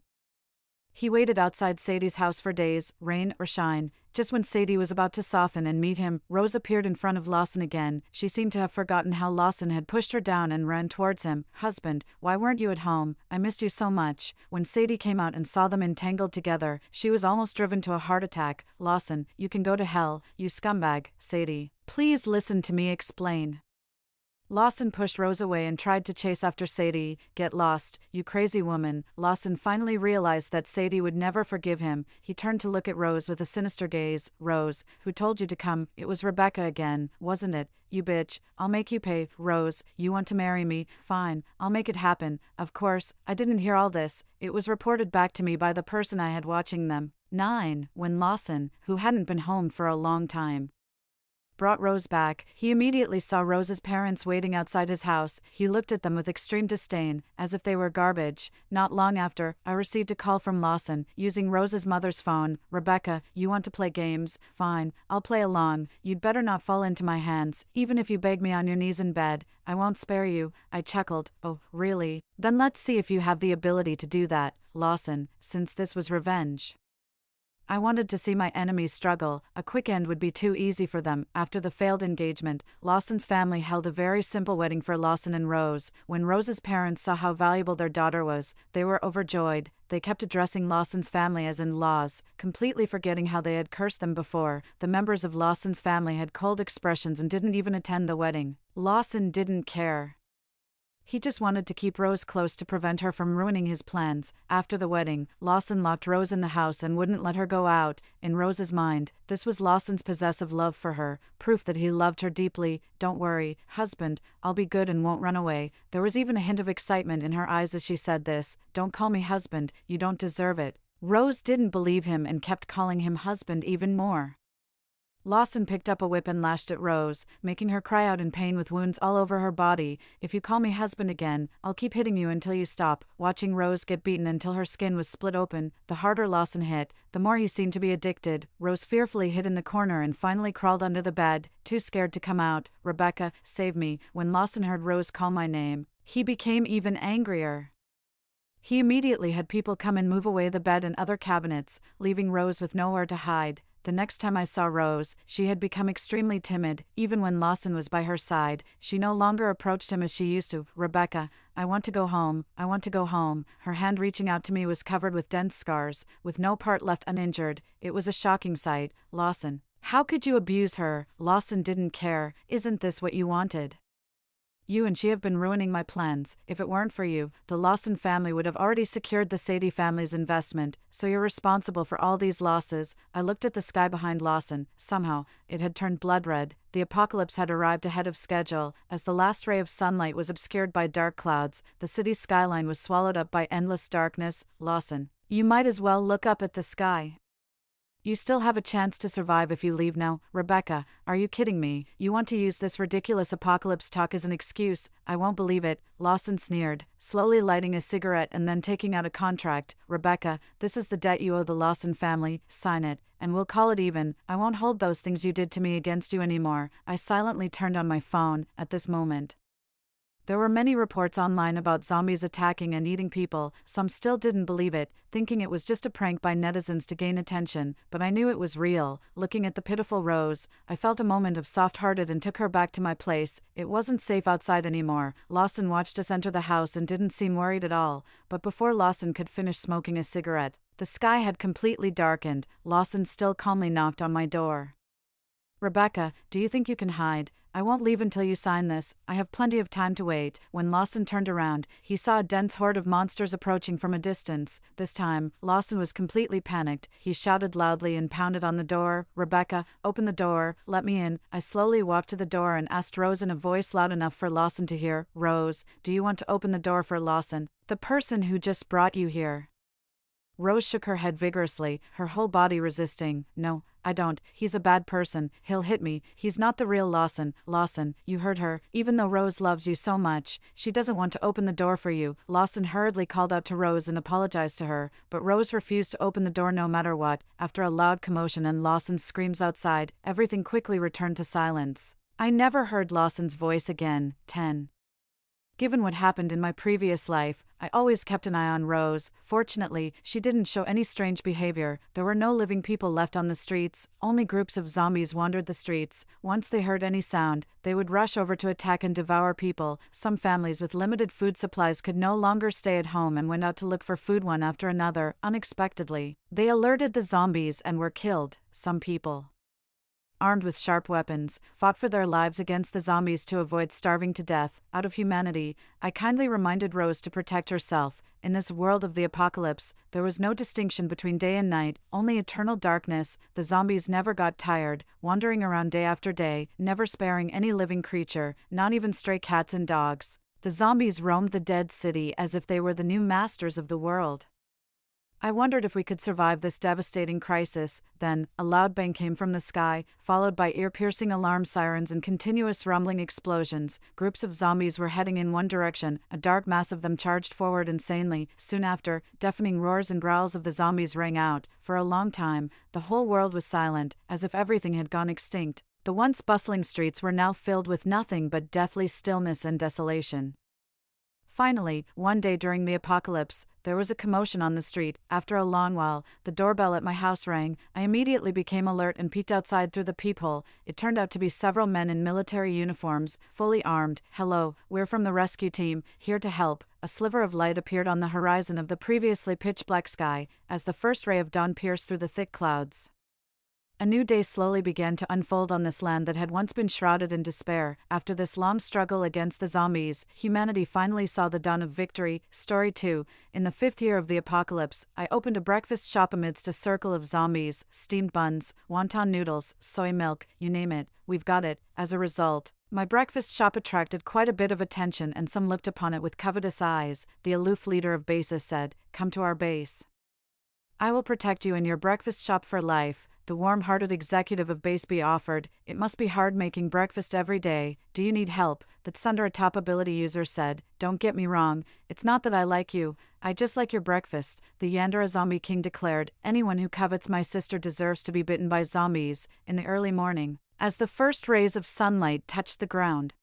He waited outside Sadie's house for days, rain or shine. Just when Sadie was about to soften and meet him, Rose appeared in front of Lawson again. She seemed to have forgotten how Lawson had pushed her down and ran towards him. "Husband, why weren't you at home? I missed you so much." When Sadie came out and saw them entangled together, she was almost driven to a heart attack. "Lawson, you can go to hell, you scumbag." "Sadie, please listen to me explain." Lawson pushed Rose away and tried to chase after Sadie. "Get lost, you crazy woman." Lawson finally realized that Sadie would never forgive him. He turned to look at Rose with a sinister gaze. "Rose, who told you to come?" "It was Rebecca again, wasn't it? You bitch, I'll make you pay." "Rose, you want to marry me? Fine, I'll make it happen." "Of course, I didn't hear all this. It was reported back to me by the person I had watching them." 9. When Lawson, who hadn't been home for a long time, brought Rose back, he immediately saw Rose's parents waiting outside his house. He looked at them with extreme disdain, as if they were garbage. Not long after, I received a call from Lawson, using Rose's mother's phone. "Rebecca, you want to play games? Fine, I'll play along. You'd better not fall into my hands, even if you beg me on your knees in bed. I won't spare you." I chuckled. "Oh, really? Then let's see if you have the ability to do that, Lawson, since this was revenge." I wanted to see my enemies struggle. A quick end would be too easy for them. After the failed engagement, Lawson's family held a very simple wedding for Lawson and Rose. When Rose's parents saw how valuable their daughter was, they were overjoyed. They kept addressing Lawson's family as in-laws, completely forgetting how they had cursed them before. The members of Lawson's family had cold expressions and didn't even attend the wedding. Lawson didn't care. He just wanted to keep Rose close to prevent her from ruining his plans. After the wedding, Lawson locked Rose in the house and wouldn't let her go out. In Rose's mind, this was Lawson's possessive love for her, proof that he loved her deeply. "Don't worry, husband, I'll be good and won't run away." There was even a hint of excitement in her eyes as she said this. "Don't call me husband, you don't deserve it." Rose didn't believe him and kept calling him husband even more. Lawson picked up a whip and lashed at Rose, making her cry out in pain with wounds all over her body. "If you call me husband again, I'll keep hitting you until you stop." Watching Rose get beaten until her skin was split open, the harder Lawson hit, the more he seemed to be addicted. Rose fearfully hid in the corner and finally crawled under the bed, too scared to come out. "Rebecca, save me." When Lawson heard Rose call my name, he became even angrier. He immediately had people come and move away the bed and other cabinets, leaving Rose with nowhere to hide. The next time I saw Rose, she had become extremely timid. Even when Lawson was by her side, she no longer approached him as she used to. "Rebecca, I want to go home. I want to go home." Her hand reaching out to me was covered with dense scars, with no part left uninjured. It was a shocking sight. "Lawson, how could you abuse her?" Lawson didn't care. "Isn't this what you wanted? You and she have been ruining my plans. If it weren't for you, the Lawson family would have already secured the Sadie family's investment, so you're responsible for all these losses." I looked at the sky behind Lawson. Somehow, it had turned blood red. The apocalypse had arrived ahead of schedule. As the last ray of sunlight was obscured by dark clouds, the city's skyline was swallowed up by endless darkness. "Lawson, you might as well look up at the sky. You still have a chance to survive if you leave now." "Rebecca, are you kidding me? You want to use this ridiculous apocalypse talk as an excuse? I won't believe it." Lawson sneered, slowly lighting a cigarette and then taking out a contract. "Rebecca, this is the debt you owe the Lawson family. Sign it, and we'll call it even. I won't hold those things you did to me against you anymore." I silently turned on my phone. At this moment, there were many reports online about zombies attacking and eating people. Some still didn't believe it, thinking it was just a prank by netizens to gain attention, but I knew it was real. Looking at the pitiful Rose, I felt a moment of soft-hearted and took her back to my place. It wasn't safe outside anymore. Lawson watched us enter the house and didn't seem worried at all, but before Lawson could finish smoking a cigarette, the sky had completely darkened. Lawson still calmly knocked on my door. Rebecca, do you think you can hide? I won't leave until you sign this. I have plenty of time to wait. When Lawson turned around, he saw a dense horde of monsters approaching from a distance. This time, Lawson was completely panicked. He shouted loudly and pounded on the door. Rebecca, open the door. Let me in. I slowly walked to the door and asked Rose in a voice loud enough for Lawson to hear. Rose, do you want to open the door for Lawson, the person who just brought you here? Rose shook her head vigorously, her whole body resisting. No, I don't. He's a bad person. He'll hit me. He's not the real Lawson. Lawson, you heard her. Even though Rose loves you so much, she doesn't want to open the door for you. Lawson hurriedly called out to Rose and apologized to her, but Rose refused to open the door no matter what. After a loud commotion and Lawson's screams outside, everything quickly returned to silence. I never heard Lawson's voice again. 10. Given what happened in my previous life, I always kept an eye on Rose. Fortunately, she didn't show any strange behavior. There were no living people left on the streets, only groups of zombies wandered the streets. Once they heard any sound, they would rush over to attack and devour people. Some families with limited food supplies could no longer stay at home and went out to look for food one after another, unexpectedly. They alerted the zombies and were killed. Some people, armed with sharp weapons, fought for their lives against the zombies to avoid starving to death. Out of humanity, I kindly reminded Rose to protect herself. In this world of the apocalypse, there was no distinction between day and night, only eternal darkness. The zombies never got tired, wandering around day after day, never sparing any living creature, not even stray cats and dogs. The zombies roamed the dead city as if they were the new masters of the world. I wondered if we could survive this devastating crisis. Then, a loud bang came from the sky, followed by ear-piercing alarm sirens and continuous rumbling explosions. Groups of zombies were heading in one direction. A dark mass of them charged forward insanely. Soon after, deafening roars and growls of the zombies rang out. For a long time, the whole world was silent, as if everything had gone extinct. The once bustling streets were now filled with nothing but deathly stillness and desolation. Finally, one day during the apocalypse, there was a commotion on the street. After a long while, the doorbell at my house rang. I immediately became alert and peeked outside through the peephole. It turned out to be several men in military uniforms, fully armed. Hello, we're from the rescue team, here to help. A sliver of light appeared on the horizon of the previously pitch-black sky, as the first ray of dawn pierced through the thick clouds. A new day slowly began to unfold on this land that had once been shrouded in despair. After this long struggle against the zombies, humanity finally saw the dawn of victory. Story 2. In the 5th year of the apocalypse, I opened a breakfast shop amidst a circle of zombies. Steamed buns, wonton noodles, soy milk, you name it, we've got it. As a result, my breakfast shop attracted quite a bit of attention and some looked upon it with covetous eyes. The aloof leader of bases said, "Come to our base. I will protect you and your breakfast shop for life." The warm-hearted executive of Base B offered. "It must be hard making breakfast every day. Do you need help?" The Thunder a top ability user said. "Don't get me wrong, it's not that I like you, I just like your breakfast," the Yandera Zombie King declared. "Anyone who covets my sister deserves to be bitten by zombies." In the early morning, as the first rays of sunlight touched the ground,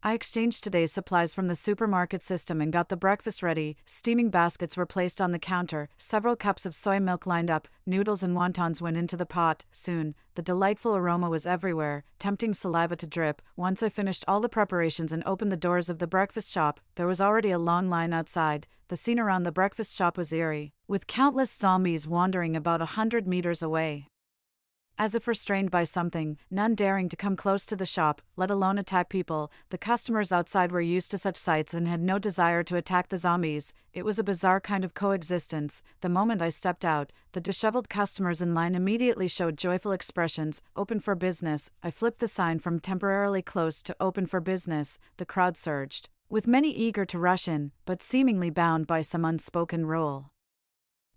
I exchanged today's supplies from the supermarket system and got the breakfast ready. Steaming baskets were placed on the counter, several cups of soy milk lined up, noodles and wontons went into the pot. Soon, the delightful aroma was everywhere, tempting saliva to drip. Once I finished all the preparations and opened the doors of the breakfast shop, there was already a long line outside. The scene around the breakfast shop was eerie, with countless zombies wandering about 100 meters away. As if restrained by something, none daring to come close to the shop, let alone attack people. The customers outside were used to such sights and had no desire to attack the zombies. It was a bizarre kind of coexistence. The moment I stepped out, the disheveled customers in line immediately showed joyful expressions. "Open for business." I flipped the sign from "temporarily closed" to "open for business." The crowd surged, with many eager to rush in, but seemingly bound by some unspoken rule.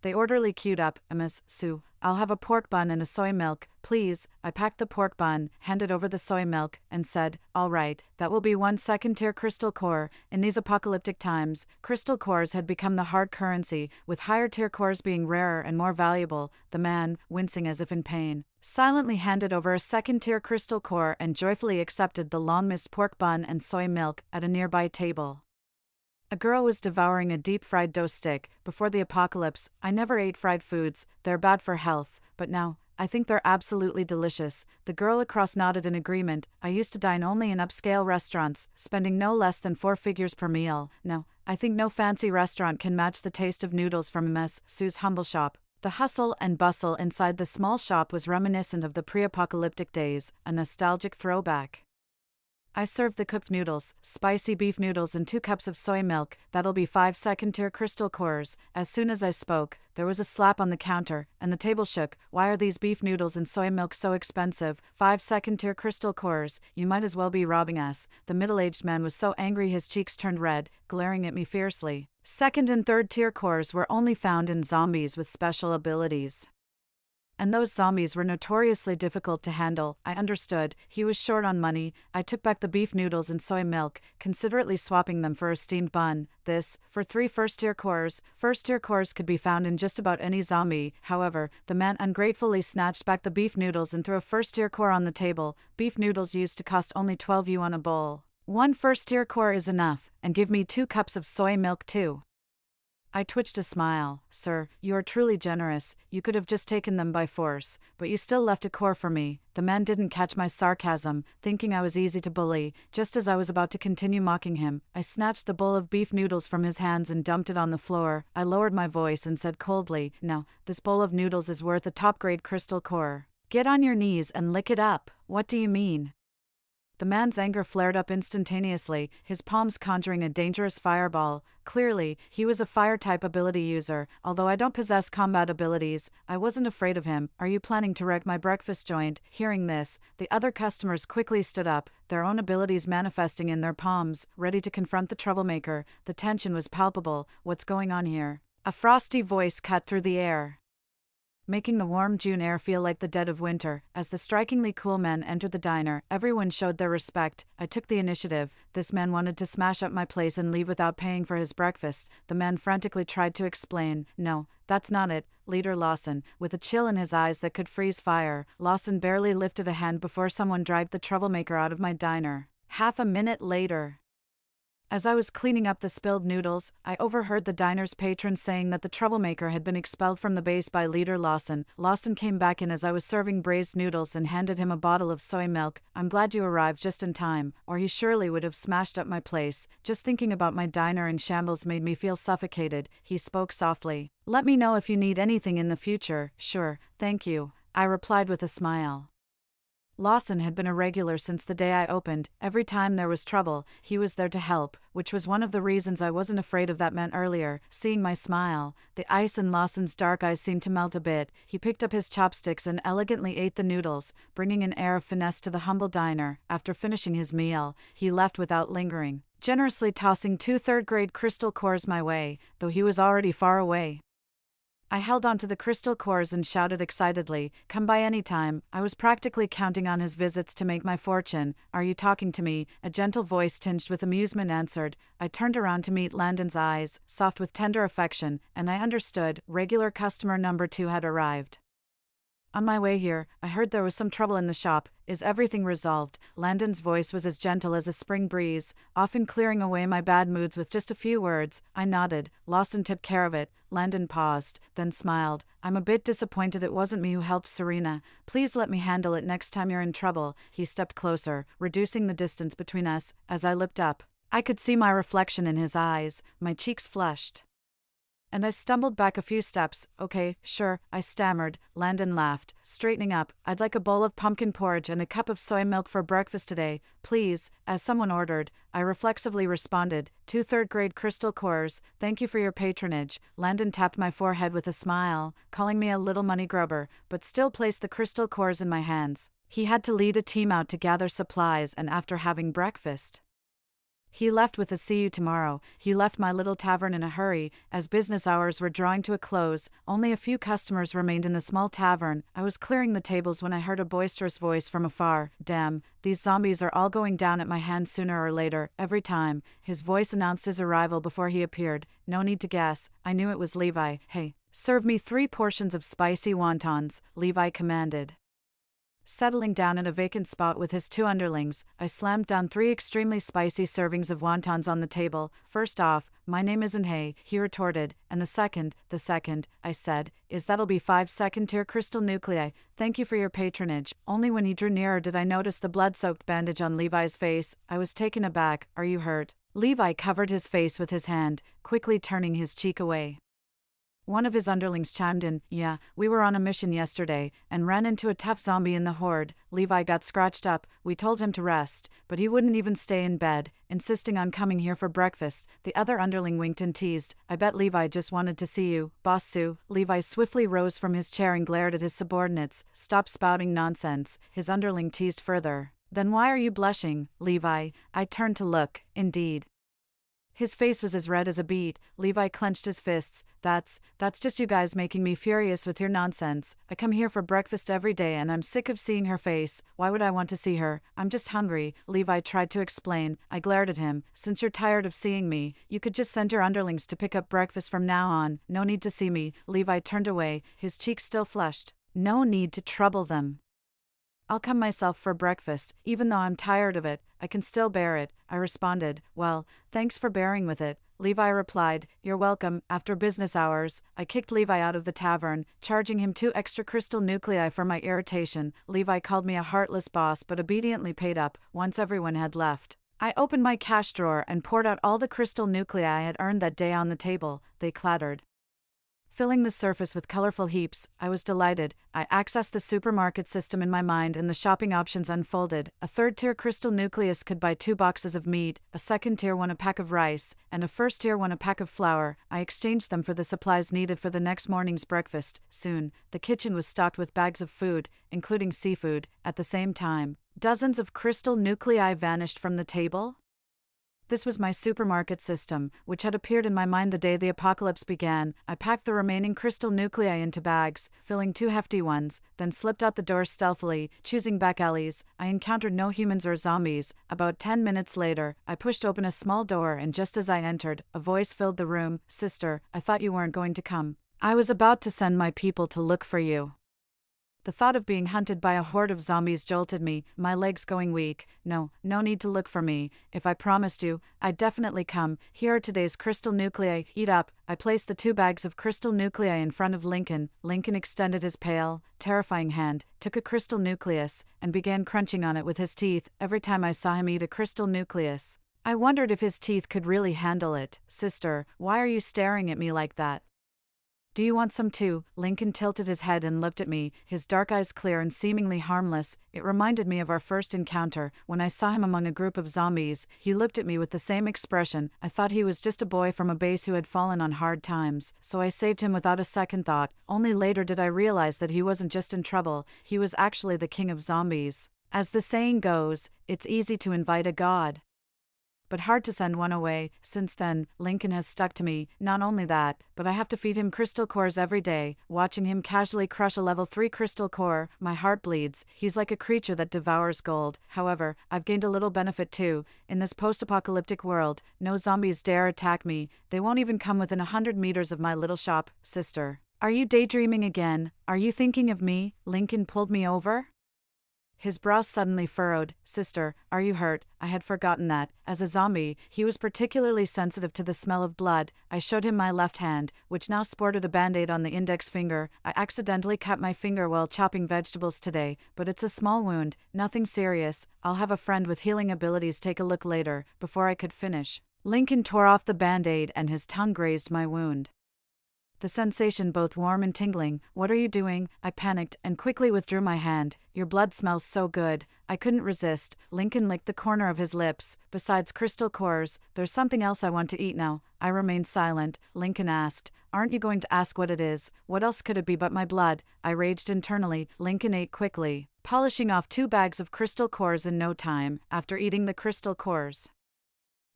They orderly queued up. "Miss Sue, I'll have a pork bun and a soy milk, please." I packed the pork bun, handed over the soy milk, and said, "All right, that will be 1 second-tier crystal core." In these apocalyptic times, crystal cores had become the hard currency, with higher-tier cores being rarer and more valuable. The man, wincing as if in pain, silently handed over a second-tier crystal core and joyfully accepted the long-missed pork bun and soy milk at a nearby table. A girl was devouring a deep-fried dough stick. Before the apocalypse, I never ate fried foods, they're bad for health, but now, I think they're absolutely delicious. The girl across nodded in agreement. I used to dine only in upscale restaurants, spending no less than 4 figures per meal. No, I think no fancy restaurant can match the taste of noodles from Ms. Sue's humble shop. The hustle and bustle inside the small shop was reminiscent of the pre-apocalyptic days, a nostalgic throwback. I served the cooked noodles, spicy beef noodles and 2 cups of soy milk. That'll be 5 second-tier crystal cores. As soon as I spoke, there was a slap on the counter, and the table shook. Why are these beef noodles and soy milk so expensive? 5 second-tier crystal cores, you might as well be robbing us. The middle-aged man was so angry his cheeks turned red, glaring at me fiercely. Second and third-tier cores were only found in zombies with special abilities. And those zombies were notoriously difficult to handle. I understood. He was short on money. I took back the beef noodles and soy milk, considerately swapping them for a steamed bun. This, for 3 first-tier cores. First-tier cores could be found in just about any zombie. However, the man ungratefully snatched back the beef noodles and threw a first-tier core on the table. Beef noodles used to cost only 12 yuan a bowl. 1 first-tier core is enough, and give me 2 cups of soy milk too. I twitched a smile. Sir, you are truly generous. You could have just taken them by force, but you still left a core for me. The man didn't catch my sarcasm, thinking I was easy to bully. Just as I was about to continue mocking him, I snatched the bowl of beef noodles from his hands and dumped it on the floor. I lowered my voice and said coldly, "No, this bowl of noodles is worth a top-grade crystal core. Get on your knees and lick it up." "What do you mean?" The man's anger flared up instantaneously, his palms conjuring a dangerous fireball. Clearly, he was a fire-type ability user. Although I don't possess combat abilities, I wasn't afraid of him. "Are you planning to wreck my breakfast joint?" Hearing this, the other customers quickly stood up, their own abilities manifesting in their palms, ready to confront the troublemaker. The tension was palpable. "What's going on here?" A frosty voice cut through the air, making the warm June air feel like the dead of winter. As the strikingly cool men entered the diner, everyone showed their respect. I took the initiative. This man wanted to smash up my place and leave without paying for his breakfast. The man frantically tried to explain. "No, that's not it, Leader Lawson." With a chill in his eyes that could freeze fire, Lawson barely lifted a hand before someone dragged the troublemaker out of my diner. Half a minute later, as I was cleaning up the spilled noodles, I overheard the diner's patron saying that the troublemaker had been expelled from the base by Leader Lawson. Lawson came back in as I was serving braised noodles and handed him a bottle of soy milk. "I'm glad you arrived just in time, or he surely would have smashed up my place." Just thinking about my diner in shambles made me feel suffocated. He spoke softly. "Let me know if you need anything in the future." "Sure, thank you," I replied with a smile. Lawson had been a regular since the day I opened. Every time there was trouble, he was there to help, which was one of the reasons I wasn't afraid of that man earlier. Seeing my smile, the ice in Lawson's dark eyes seemed to melt a bit. He picked up his chopsticks and elegantly ate the noodles, bringing an air of finesse to the humble diner. After finishing his meal, he left without lingering, generously tossing 2 third-grade crystal cores my way, though he was already far away. I held onto the crystal cores and shouted excitedly, "Come by any time." I was practically counting on his visits to make my fortune. "Are you talking to me?" A gentle voice tinged with amusement answered. I turned around to meet Landon's eyes, soft with tender affection, and I understood. Regular customer number 2 had arrived. "On my way here, I heard there was some trouble in the shop. Is everything resolved?" Landon's voice was as gentle as a spring breeze, often clearing away my bad moods with just a few words. I nodded. "Lawson took care of it." Landon paused, then smiled. "I'm a bit disappointed it wasn't me who helped Serena. Please let me handle it next time you're in trouble." He stepped closer, reducing the distance between us. As I looked up, I could see my reflection in his eyes. My cheeks flushed, and I stumbled back a few steps. "Okay, sure," I stammered. Landon laughed, straightening up. "I'd like a bowl of pumpkin porridge and a cup of soy milk for breakfast today, please." As someone ordered, I reflexively responded, 2 third-grade crystal cores. "Thank you for your patronage." Landon tapped my forehead with a smile, calling me a little money grubber, but still placed the crystal cores in my hands. He had to lead a team out to gather supplies, and after having breakfast, he left with a "see you tomorrow." He left my little tavern in a hurry. As business hours were drawing to a close, only a few customers remained in the small tavern. I was clearing the tables when I heard a boisterous voice from afar. "Damn, these zombies are all going down at my hands sooner or later, every time." His voice announced his arrival before he appeared. No need to guess, I knew it was Levi. "Hey, serve me 3 portions of spicy wontons," Levi commanded. Settling down in a vacant spot with his 2 underlings, I slammed down 3 extremely spicy servings of wontons on the table. "First off, my name isn't Hay," he retorted, "and the second," I said, "is that'll be 5 second-tier crystal nuclei. Thank you for your patronage." Only when he drew nearer did I notice the blood-soaked bandage on Levi's face. I was taken aback. "Are you hurt?" Levi covered his face with his hand, quickly turning his cheek away. One of his underlings chimed in, "Yeah, we were on a mission yesterday, and ran into a tough zombie in the horde. Levi got scratched up, we told him to rest, but he wouldn't even stay in bed, insisting on coming here for breakfast." The other underling winked and teased, "I bet Levi just wanted to see you, Boss Sue." Levi swiftly rose from his chair and glared at his subordinates. "Stop spouting nonsense," his underling teased further. "Then why are you blushing, Levi?" I turned to look. Indeed, his face was as red as a beet. Levi clenched his fists. That's just you guys making me furious with your nonsense. I come here for breakfast every day and I'm sick of seeing her face. Why would I want to see her? I'm just hungry." Levi tried to explain. I glared at him. "Since you're tired of seeing me, you could just send your underlings to pick up breakfast from now on. No need to see me." Levi turned away, his cheeks still flushed. "No need to trouble them. I'll come myself for breakfast, even though I'm tired of it. I can still bear it," I responded. "Well, thanks for bearing with it," Levi replied. "You're welcome." After business hours, I kicked Levi out of the tavern, charging him 2 extra crystal nuclei for my irritation. Levi called me a heartless boss but obediently paid up, once everyone had left. I opened my cash drawer and poured out all the crystal nuclei I had earned that day on the table. They clattered, filling the surface with colorful heaps. I was delighted. I accessed the supermarket system in my mind and the shopping options unfolded. A 3rd-tier crystal nucleus could buy 2 boxes of meat, a 2nd-tier one a pack of rice, and a 1st-tier one a pack of flour. I exchanged them for the supplies needed for the next morning's breakfast. Soon, the kitchen was stocked with bags of food, including seafood. At the same time, dozens of crystal nuclei vanished from the table. This was my supermarket system, which had appeared in my mind the day the apocalypse began. I packed the remaining crystal nuclei into bags, filling 2 hefty ones, then slipped out the door stealthily, choosing back alleys. I encountered no humans or zombies. About 10 minutes later, I pushed open a small door and just as I entered, a voice filled the room. "Sister, I thought you weren't going to come. I was about to send my people to look for you." The thought of being hunted by a horde of zombies jolted me, my legs going weak. No need to look for me. If I promised you, I'd definitely come. "Here are today's crystal nuclei. Eat up." I placed the 2 bags of crystal nuclei in front of Lincoln. Lincoln extended his pale, terrifying hand, took a crystal nucleus, and began crunching on it with his teeth. Every time I saw him eat a crystal nucleus, I wondered if his teeth could really handle it. "Sister, why are you staring at me like that? Do you want some too?" Lincoln tilted his head and looked at me, his dark eyes clear and seemingly harmless. It reminded me of our first encounter, when I saw him among a group of zombies. He looked at me with the same expression. I thought he was just a boy from a base who had fallen on hard times, so I saved him without a second thought. Only later did I realize that he wasn't just in trouble, he was actually the king of zombies. As the saying goes, it's easy to invite a god, but hard to send one away. Since then, Lincoln has stuck to me. Not only that, but I have to feed him crystal cores every day. Watching him casually crush a level 3 crystal core, my heart bleeds. He's like a creature that devours gold. However, I've gained a little benefit too. In this post-apocalyptic world, no zombies dare attack me. They won't even come within 100 meters of my little shop. "Sister, are you daydreaming again? Are you thinking of me?" Lincoln pulled me over, his brows suddenly furrowed. "Sister, are you hurt?" I had forgotten that, as a zombie, he was particularly sensitive to the smell of blood. I showed him my left hand, which now sported a band-aid on the index finger. "I accidentally cut my finger while chopping vegetables today, but it's a small wound, nothing serious. I'll have a friend with healing abilities take a look later." Before I could finish, Lincoln tore off the band-aid and his tongue grazed my wound, the sensation both warm and tingling. "What are you doing?" I panicked and quickly withdrew my hand. "Your blood smells so good." I couldn't resist. Lincoln licked the corner of his lips. "Besides crystal cores, there's something else I want to eat now." I remained silent. Lincoln asked, "Aren't you going to ask what it is? What else could it be but my blood?" I raged internally. Lincoln ate quickly, polishing off 2 bags of crystal cores in no time. After eating the crystal cores,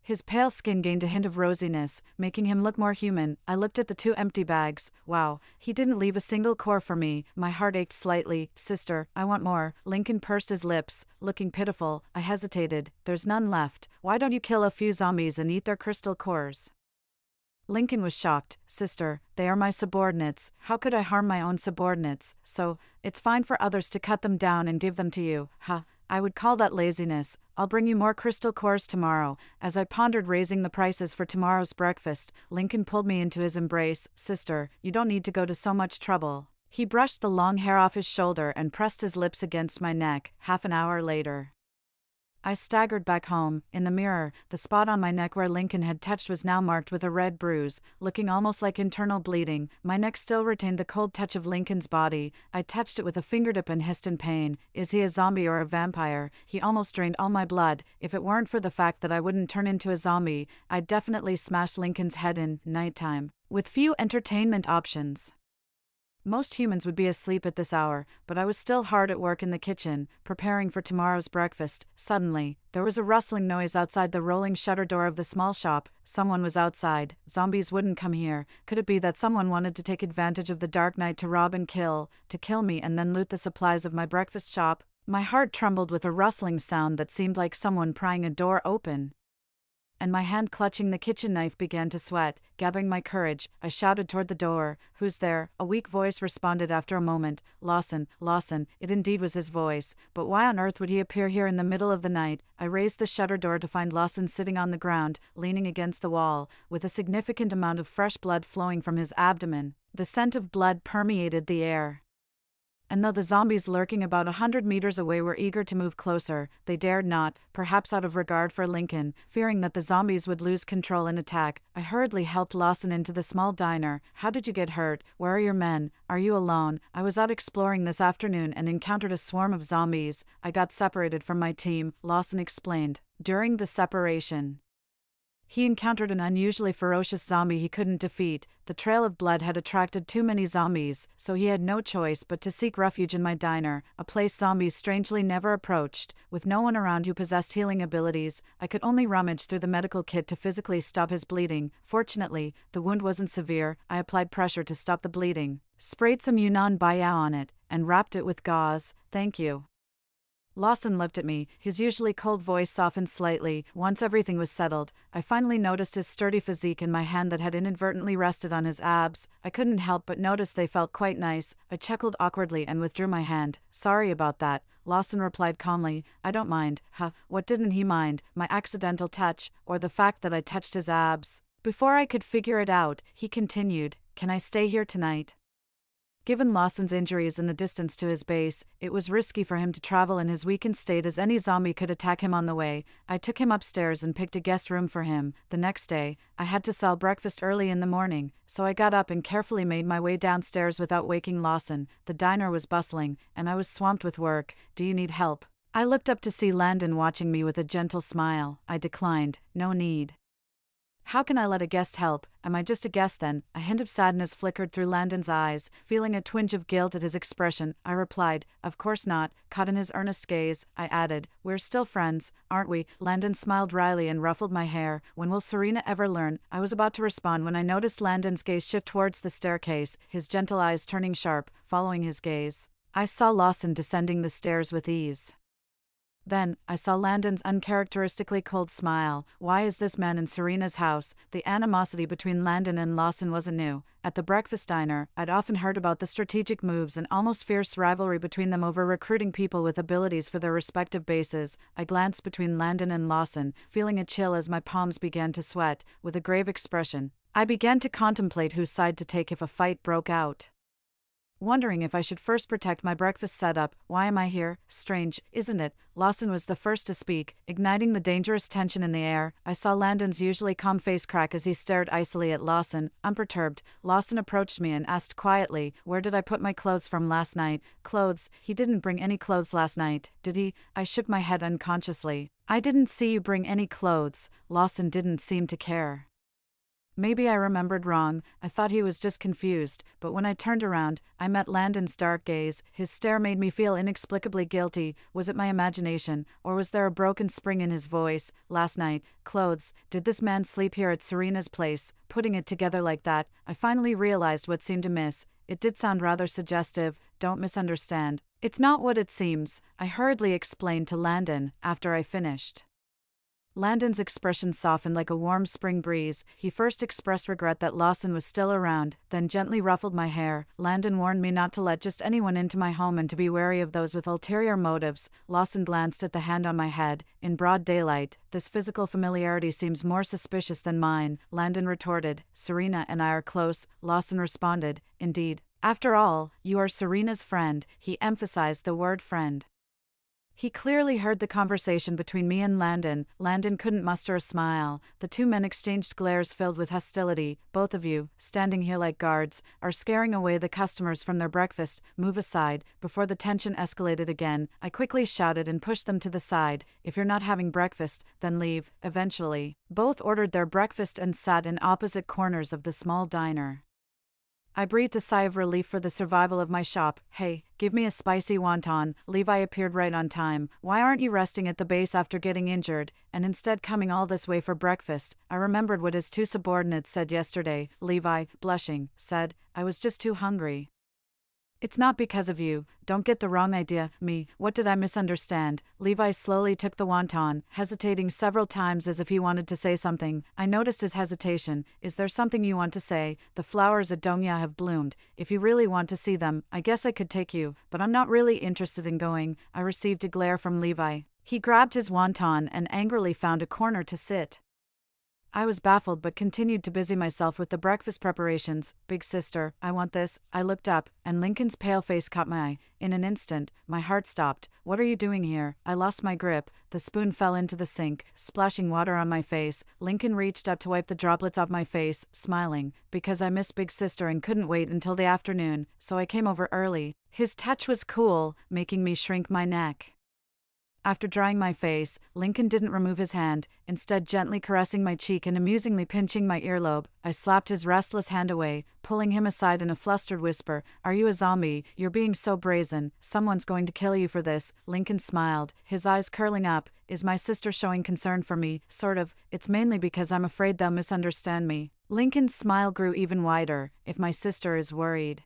his pale skin gained a hint of rosiness, making him look more human. I looked at the 2 empty bags. Wow, he didn't leave a single core for me. My heart ached slightly. "Sister, I want more." Lincoln pursed his lips, looking pitiful. I hesitated. "There's none left. Why don't you kill a few zombies and eat their crystal cores?" Lincoln was shocked. "Sister, they are my subordinates. How could I harm my own subordinates? So, it's fine for others to cut them down and give them to you. Ha. I would call that laziness. I'll bring you more crystal cores tomorrow." As I pondered raising the prices for tomorrow's breakfast, Lincoln pulled me into his embrace. "Sister, you don't need to go to so much trouble." He brushed the long hair off his shoulder and pressed his lips against my neck. Half an hour later, I staggered back home. In the mirror, the spot on my neck where Lincoln had touched was now marked with a red bruise, looking almost like internal bleeding. My neck still retained the cold touch of Lincoln's body. I touched it with a fingertip and hissed in pain. Is he a zombie or a vampire? He almost drained all my blood. If it weren't for the fact that I wouldn't turn into a zombie, I'd definitely smash Lincoln's head in. Nighttime. With few entertainment options. Most humans would be asleep at this hour, but I was still hard at work in the kitchen, preparing for tomorrow's breakfast. Suddenly, there was a rustling noise outside the rolling shutter door of the small shop. Someone was outside. Zombies wouldn't come here. Could it be that someone wanted to take advantage of the dark night to rob and kill, to kill me and then loot the supplies of my breakfast shop? My heart trembled with a rustling sound that seemed like someone prying a door open. And my hand clutching the kitchen knife began to sweat. Gathering my courage, I shouted toward the door. "Who's there?" A weak voice responded after a moment. "Lawson, Lawson." It indeed was his voice, but why on earth would he appear here in the middle of the night? I raised the shutter door to find Lawson sitting on the ground, leaning against the wall, with a significant amount of fresh blood flowing from his abdomen. The scent of blood permeated the air. And though the zombies lurking about 100 meters away were eager to move closer, they dared not, perhaps out of regard for Lincoln, fearing that the zombies would lose control and attack. I hurriedly helped Lawson into the small diner. "How did you get hurt? Where are your men? Are you alone?" "I was out exploring this afternoon and encountered a swarm of zombies. I got separated from my team," Lawson explained. During the separation, he encountered an unusually ferocious zombie he couldn't defeat. The trail of blood had attracted too many zombies, so he had no choice but to seek refuge in my diner, a place zombies strangely never approached. With no one around who possessed healing abilities, I could only rummage through the medical kit to physically stop his bleeding. Fortunately, the wound wasn't severe. I applied pressure to stop the bleeding, sprayed some Yunnan Baya on it, and wrapped it with gauze. "Thank you." Lawson looked at me, his usually cold voice softened slightly. Once everything was settled, I finally noticed his sturdy physique and my hand that had inadvertently rested on his abs. I couldn't help but notice they felt quite nice. I chuckled awkwardly and withdrew my hand. "Sorry about that," Lawson replied calmly. "I don't mind." What didn't he mind? My accidental touch, or the fact that I touched his abs? Before I could figure it out, he continued, "Can I stay here tonight?" Given Lawson's injuries and the distance to his base, it was risky for him to travel in his weakened state as any zombie could attack him on the way. I took him upstairs and picked a guest room for him. The next day, I had to sell breakfast early in the morning, so I got up and carefully made my way downstairs without waking Lawson. The diner was bustling, and I was swamped with work. "Do you need help?" I looked up to see Landon watching me with a gentle smile. I declined. "No need." "How can I let a guest help? Am I just a guest then?" A hint of sadness flickered through Landon's eyes. Feeling a twinge of guilt at his expression, I replied, "Of course not." Caught in his earnest gaze, I added, "We're still friends, aren't we?" Landon smiled wryly and ruffled my hair. "When will Serena ever learn?" I was about to respond when I noticed Landon's gaze shift towards the staircase, his gentle eyes turning sharp. Following his gaze, I saw Lawson descending the stairs with ease. Then, I saw Landon's uncharacteristically cold smile. Why is this man in Serena's house? The animosity between Landon and Lawson wasn't new. At the breakfast diner, I'd often heard about the strategic moves and almost fierce rivalry between them over recruiting people with abilities for their respective bases. I glanced between Landon and Lawson, feeling a chill as my palms began to sweat. With a grave expression, I began to contemplate whose side to take if a fight broke out. Wondering if I should first protect my breakfast setup. "Why am I here? Strange, isn't it?" Lawson was the first to speak, igniting the dangerous tension in the air. I saw Landon's usually calm face crack as he stared icily at Lawson. Unperturbed, Lawson approached me and asked quietly, "Where did I put my clothes from last night?" "Clothes? He didn't bring any clothes last night, did he?" I shook my head unconsciously. "I didn't see you bring any clothes." Lawson didn't seem to care. Maybe I remembered wrong. I thought he was just confused, but when I turned around, I met Landon's dark gaze. His stare made me feel inexplicably guilty. Was it my imagination, or was there a broken spring in his voice? "Last night, clothes. Did this man sleep here at Serena's place?" Putting it together like that, I finally realized what seemed amiss. It did sound rather suggestive. Don't misunderstand. It's not what it seems, I hurriedly explained to Landon, after I finished. Landon's expression softened like a warm spring breeze. He first expressed regret that Lawson was still around, then gently ruffled my hair. "Landon warned me not to let just anyone into my home and to be wary of those with ulterior motives." Lawson glanced at the hand on my head. "In broad daylight, this physical familiarity seems more suspicious than mine," Landon retorted. "Serena and I are close," Lawson responded. "Indeed. After all, you are Serena's friend." He emphasized the word friend. He clearly heard the conversation between me and Landon. Landon couldn't muster a smile. The two men exchanged glares filled with hostility. Both of you, standing here like guards, are scaring away the customers from their breakfast. Move aside. Before the tension escalated again, I quickly shouted and pushed them to the side. If you're not having breakfast, then leave. Eventually, both ordered their breakfast and sat in opposite corners of the small diner. I breathed a sigh of relief for the survival of my shop. Hey, give me a spicy wonton. Levi appeared right on time. Why aren't you resting at the base after getting injured, and instead coming all this way for breakfast? I remembered what his two subordinates said yesterday. Levi, blushing, said, I was just too hungry. It's not because of you, don't get the wrong idea. Me, what did I misunderstand? Levi slowly took the wonton, hesitating several times as if he wanted to say something. I noticed his hesitation. Is there something you want to say? The flowers at Dongya have bloomed. If you really want to see them, I guess I could take you, but I'm not really interested in going. I received a glare from Levi. He grabbed his wonton and angrily found a corner to sit. I was baffled but continued to busy myself with the breakfast preparations. Big sister, I want this. I looked up, and Lincoln's pale face caught my eye. In an instant, my heart stopped. What are you doing here? I lost my grip. The spoon fell into the sink, splashing water on my face. Lincoln reached up to wipe the droplets off my face, smiling, because I missed Big Sister and couldn't wait until the afternoon, so I came over early. His touch was cool, making me shrink my neck. After drying my face, Lincoln didn't remove his hand, instead gently caressing my cheek and amusingly pinching my earlobe. I slapped his restless hand away, pulling him aside in a flustered whisper. Are you a zombie? You're being so brazen. Someone's going to kill you for this. Lincoln smiled, his eyes curling up. Is my sister showing concern for me? Sort of. It's mainly because I'm afraid they'll misunderstand me. Lincoln's smile grew even wider. If my sister is worried,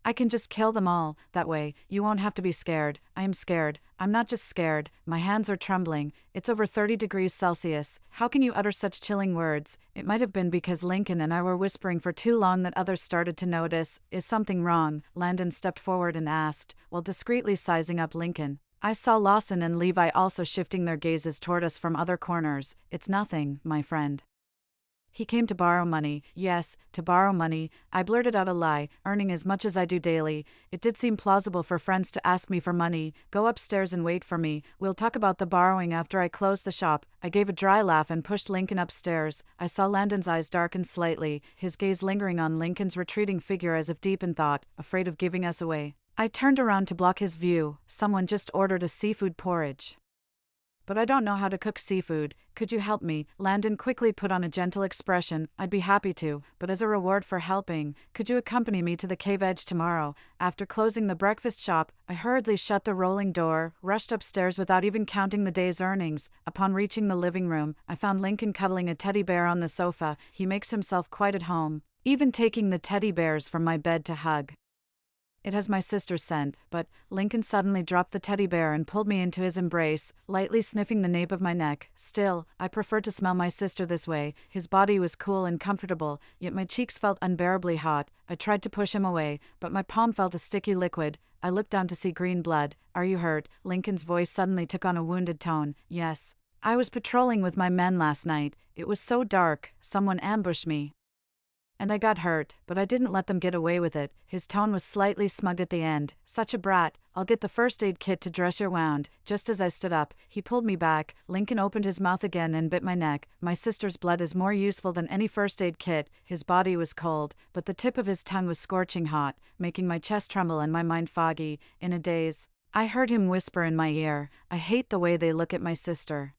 I can just kill them all. That way, you won't have to be scared. I am scared. I'm not just scared. My hands are trembling. It's over 30 degrees Celsius. How can you utter such chilling words? It might have been because Lincoln and I were whispering for too long that others started to notice. Is something wrong? Landon stepped forward and asked, while discreetly sizing up Lincoln. I saw Lawson and Levi also shifting their gazes toward us from other corners. It's nothing, my friend. He came to borrow money. Yes, to borrow money. I blurted out a lie, earning as much as I do daily. It did seem plausible for friends to ask me for money. Go upstairs and wait for me. We'll talk about the borrowing after I close the shop. I gave a dry laugh and pushed Lincoln upstairs. I saw Landon's eyes darken slightly, his gaze lingering on Lincoln's retreating figure as if deep in thought, afraid of giving us away. I turned around to block his view. Someone just ordered a seafood porridge. But I don't know how to cook seafood. Could you help me? Landon quickly put on a gentle expression. I'd be happy to, but as a reward for helping, could you accompany me to the cave edge tomorrow? After closing the breakfast shop, I hurriedly shut the rolling door, rushed upstairs without even counting the day's earnings. Upon reaching the living room, I found Lincoln cuddling a teddy bear on the sofa. He makes himself quite at home, even taking the teddy bears from my bed to hug. It has my sister's scent, but Lincoln suddenly dropped the teddy bear and pulled me into his embrace, lightly sniffing the nape of my neck. Still, I preferred to smell my sister this way. His body was cool and comfortable, yet my cheeks felt unbearably hot. I tried to push him away, but my palm felt a sticky liquid. I looked down to see green blood. Are you hurt? Lincoln's voice suddenly took on a wounded tone. Yes. I was patrolling with my men last night. It was so dark, someone ambushed me. And I got hurt, but I didn't let them get away with it. His tone was slightly smug at the end. Such a brat. I'll get the first aid kit to dress your wound. Just as I stood up, he pulled me back. Lincoln opened his mouth again and bit my neck. My sister's blood is more useful than any first aid kit. His body was cold, but the tip of his tongue was scorching hot, making my chest tremble and my mind foggy. In a daze, I heard him whisper in my ear, I hate the way they look at my sister.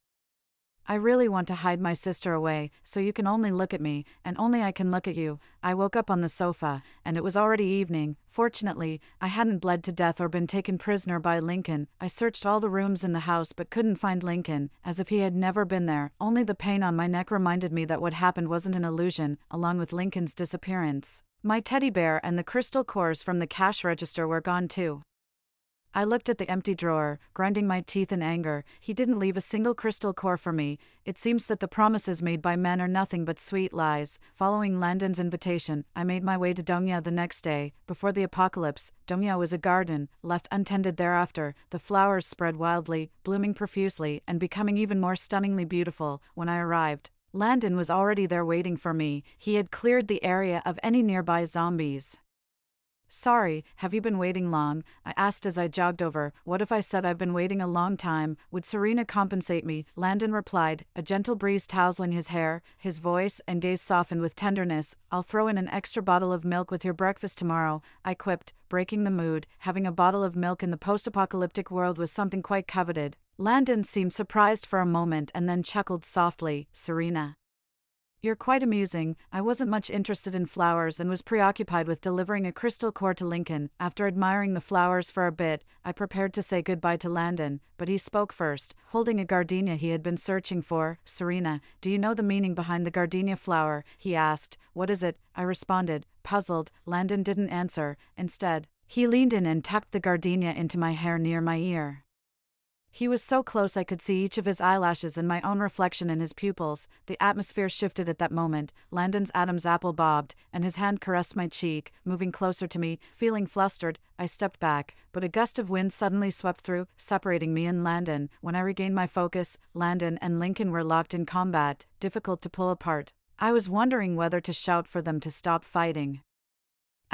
I really want to hide my sister away, so you can only look at me, and only I can look at you. I woke up on the sofa, and it was already evening. Fortunately, I hadn't bled to death or been taken prisoner by Lincoln. I searched all the rooms in the house but couldn't find Lincoln, as if he had never been there. Only the pain on my neck reminded me that what happened wasn't an illusion, along with Lincoln's disappearance. My teddy bear and the crystal cores from the cash register were gone too. I looked at the empty drawer, grinding my teeth in anger. He didn't leave a single crystal core for me. It seems that the promises made by men are nothing but sweet lies. Following Landon's invitation, I made my way to Dongya the next day. Before the apocalypse, Dongya was a garden, left untended thereafter. The flowers spread wildly, blooming profusely, and becoming even more stunningly beautiful. When I arrived, Landon was already there waiting for me. He had cleared the area of any nearby zombies. Sorry, have you been waiting long? I asked as I jogged over. What if I said I've been waiting a long time? Would Serena compensate me? Landon replied, a gentle breeze tousling his hair. His voice and gaze softened with tenderness. I'll throw in an extra bottle of milk with your breakfast tomorrow, I quipped, breaking the mood. Having a bottle of milk in the post-apocalyptic world was something quite coveted. Landon seemed surprised for a moment and then chuckled softly. Serena, you're quite amusing. I wasn't much interested in flowers and was preoccupied with delivering a crystal core to Lincoln. After admiring the flowers for a bit, I prepared to say goodbye to Landon, but he spoke first, holding a gardenia he had been searching for. Serena, do you know the meaning behind the gardenia flower? He asked. What is it? I responded, puzzled. Landon didn't answer. Instead, he leaned in and tucked the gardenia into my hair near my ear. He was so close I could see each of his eyelashes and my own reflection in his pupils. The atmosphere shifted at that moment. Landon's Adam's apple bobbed, and his hand caressed my cheek, moving closer to me. Feeling flustered, I stepped back, but a gust of wind suddenly swept through, separating me and Landon. When I regained my focus, Landon and Lincoln were locked in combat, difficult to pull apart. I was wondering whether to shout for them to stop fighting,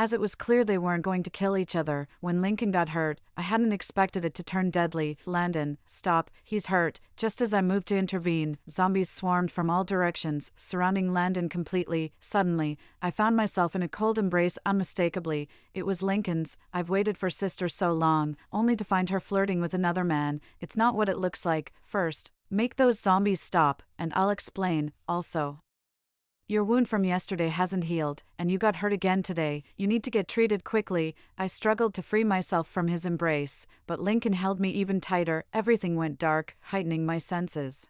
as it was clear they weren't going to kill each other. When Lincoln got hurt, I hadn't expected it to turn deadly. Landon, stop, he's hurt. Just as I moved to intervene, zombies swarmed from all directions, surrounding Landon completely. Suddenly, I found myself in a cold embrace unmistakably. It was Lincoln's. I've waited for sister so long, only to find her flirting with another man. It's not what it looks like. First, make those zombies stop, and I'll explain. Also, your wound from yesterday hasn't healed, and you got hurt again today. You need to get treated quickly. I struggled to free myself from his embrace, but Lincoln held me even tighter. Everything went dark, heightening my senses.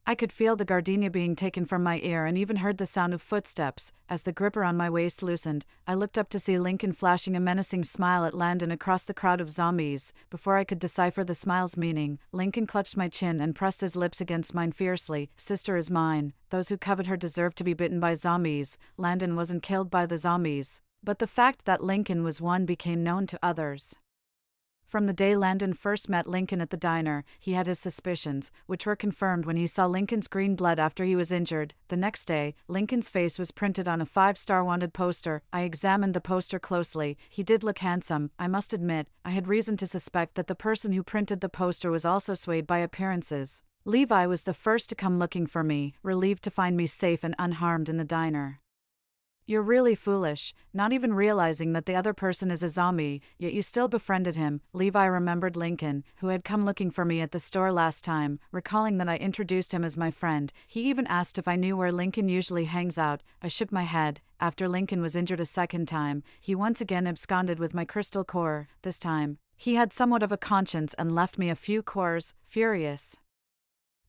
I could feel the gardenia being taken from my ear and even heard the sound of footsteps. As the grip around my waist loosened, I looked up to see Lincoln flashing a menacing smile at Landon across the crowd of zombies. Before I could decipher the smile's meaning, Lincoln clutched my chin and pressed his lips against mine fiercely. Sister is mine. Those who covet her deserve to be bitten by zombies. Landon wasn't killed by the zombies, but the fact that Lincoln was one became known to others. From the day Landon first met Lincoln at the diner, he had his suspicions, which were confirmed when he saw Lincoln's green blood after he was injured. The next day, Lincoln's face was printed on a 5-star wanted poster. I examined the poster closely. He did look handsome. I must admit, I had reason to suspect that the person who printed the poster was also swayed by appearances. Levi was the first to come looking for me, relieved to find me safe and unharmed in the diner. You're really foolish, not even realizing that the other person is a zombie, yet you still befriended him. Levi remembered Lincoln, who had come looking for me at the store last time. Recalling that I introduced him as my friend, he even asked if I knew where Lincoln usually hangs out. I shook my head. After Lincoln was injured a second time, he once again absconded with my crystal core. This time, he had somewhat of a conscience and left me a few cores. Furious,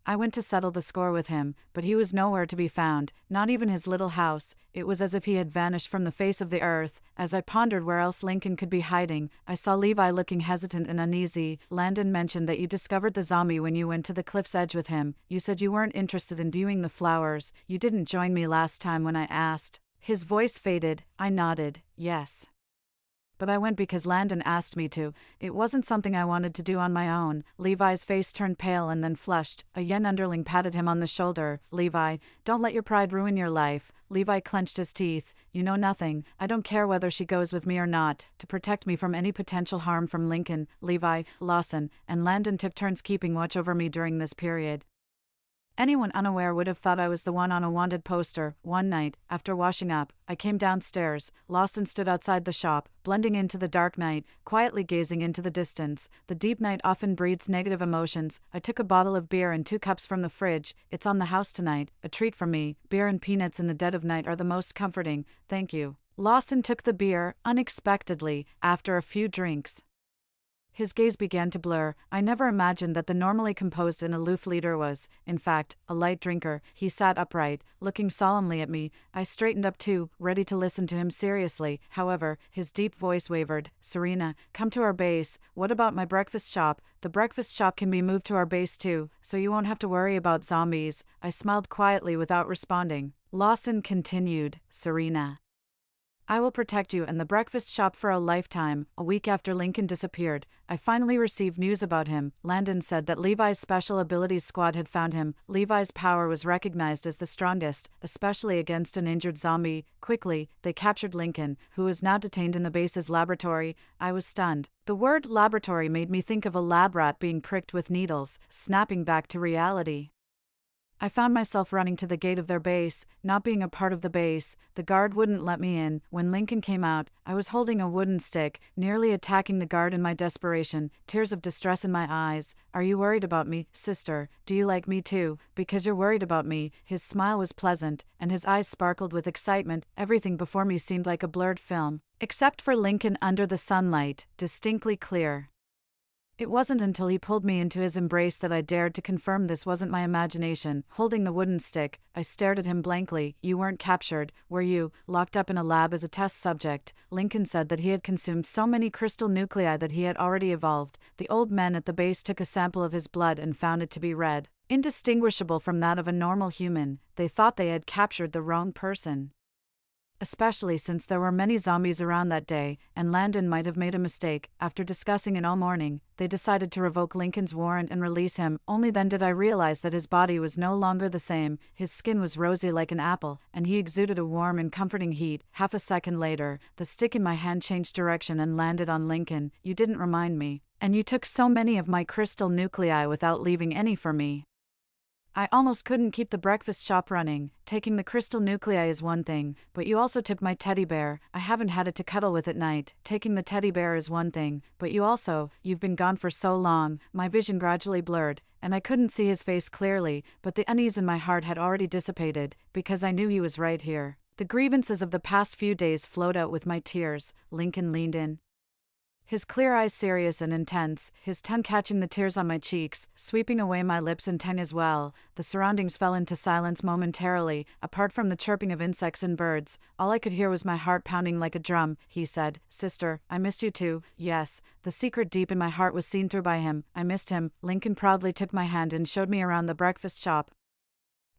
I went to settle the score with him, but he was nowhere to be found, not even his little house. It was as if he had vanished from the face of the earth. As I pondered where else Lincoln could be hiding, I saw Levi looking hesitant and uneasy. Landon mentioned that you discovered the zombie when you went to the cliff's edge with him. You said you weren't interested in viewing the flowers. You didn't join me last time when I asked. His voice faded. I nodded, yes. But I went because Landon asked me to. It wasn't something I wanted to do on my own. Levi's face turned pale and then flushed. A young underling patted him on the shoulder. Levi, don't let your pride ruin your life. Levi clenched his teeth. You know nothing. I don't care whether she goes with me or not. To protect me from any potential harm from Lincoln, Levi, Lawson, and Landon took turns keeping watch over me during this period. Anyone unaware would have thought I was the one on a wanted poster. One night, after washing up, I came downstairs. Lawson stood outside the shop, blending into the dark night, quietly gazing into the distance. The deep night often breeds negative emotions. I took a bottle of beer and 2 cups from the fridge. It's on the house tonight, a treat for me. Beer and peanuts in the dead of night are the most comforting. Thank you. Lawson took the beer, unexpectedly, after a few drinks. His gaze began to blur. I never imagined that the normally composed and aloof leader was, in fact, a light drinker. He sat upright, looking solemnly at me. I straightened up too, ready to listen to him seriously. However, his deep voice wavered. Serena, come to our base. What about my breakfast shop? The breakfast shop can be moved to our base too, so you won't have to worry about zombies. I smiled quietly without responding. Lawson continued, Serena, I will protect you and the breakfast shop for a lifetime. A week after Lincoln disappeared, I finally received news about him. Landon said that Levi's Special Abilities Squad had found him. Levi's power was recognized as the strongest, especially against an injured zombie. Quickly, they captured Lincoln, who was now detained in the base's laboratory. I was stunned. The word laboratory made me think of a lab rat being pricked with needles, snapping back to reality. I found myself running to the gate of their base, not being a part of the base. The guard wouldn't let me in. When Lincoln came out, I was holding a wooden stick, nearly attacking the guard in my desperation, tears of distress in my eyes. Are you worried about me, sister? Do you like me too? Because you're worried about me. His smile was pleasant, and his eyes sparkled with excitement. Everything before me seemed like a blurred film, except for Lincoln under the sunlight, distinctly clear. It wasn't until he pulled me into his embrace that I dared to confirm this wasn't my imagination. Holding the wooden stick, I stared at him blankly. You weren't captured, were you? Locked up in a lab as a test subject. Lincoln said that he had consumed so many crystal nuclei that he had already evolved. The old men at the base took a sample of his blood and found it to be red, indistinguishable from that of a normal human. They thought they had captured the wrong person. Especially since there were many zombies around that day, and Landon might have made a mistake. After discussing it all morning, they decided to revoke Lincoln's warrant and release him. Only then did I realize that his body was no longer the same. His skin was rosy like an apple, and he exuded a warm and comforting heat. Half a second later, the stick in my hand changed direction and landed on Lincoln. You didn't remind me, and you took so many of my crystal nuclei without leaving any for me. I almost couldn't keep the breakfast shop running. Taking the crystal nuclei is one thing, but you also took my teddy bear. I haven't had it to cuddle with at night. Taking the teddy bear is one thing, but you've been gone for so long. My vision gradually blurred, and I couldn't see his face clearly, but the unease in my heart had already dissipated, because I knew he was right here. The grievances of the past few days flowed out with my tears. Lincoln leaned in, his clear eyes serious and intense, his tongue catching the tears on my cheeks, sweeping away my lips and tongue as well. The surroundings fell into silence momentarily. Apart from the chirping of insects and birds, all I could hear was my heart pounding like a drum. He said, Sister, I missed you too. Yes, the secret deep in my heart was seen through by him. I missed him. Lincoln proudly took my hand and showed me around the breakfast shop,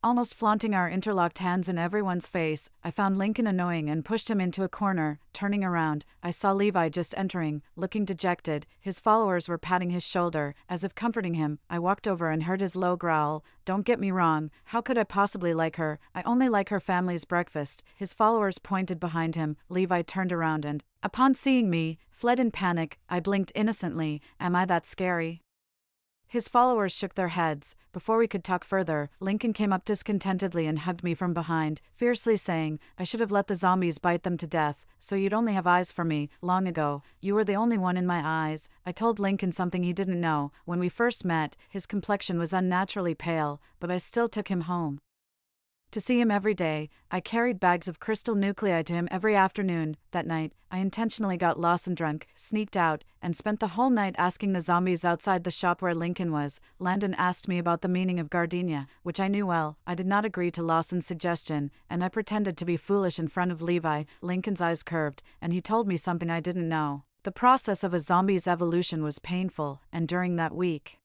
almost flaunting our interlocked hands in everyone's face. I found Lincoln annoying and pushed him into a corner. Turning around, I saw Levi just entering, looking dejected. His followers were patting his shoulder, as if comforting him. I walked over and heard his low growl. Don't get me wrong, how could I possibly like her? I only like her family's breakfast. His followers pointed behind him. Levi turned around and, upon seeing me, fled in panic. I blinked innocently. Am I that scary? His followers shook their heads. Before we could talk further, Lincoln came up discontentedly and hugged me from behind, fiercely saying, I should have let the zombies bite them to death, so you'd only have eyes for me. Long ago, you were the only one in my eyes. I told Lincoln something he didn't know. When we first met, his complexion was unnaturally pale, but I still took him home to see him every day. I carried bags of crystal nuclei to him every afternoon. That night, I intentionally got lost and drunk, sneaked out, and spent the whole night asking the zombies outside the shop where Lincoln was. Landon asked me about the meaning of gardenia, which I knew well. I did not agree to Lawson's suggestion, and I pretended to be foolish in front of Levi. Lincoln's eyes curved, and he told me something I didn't know. The process of a zombie's evolution was painful, and during that week,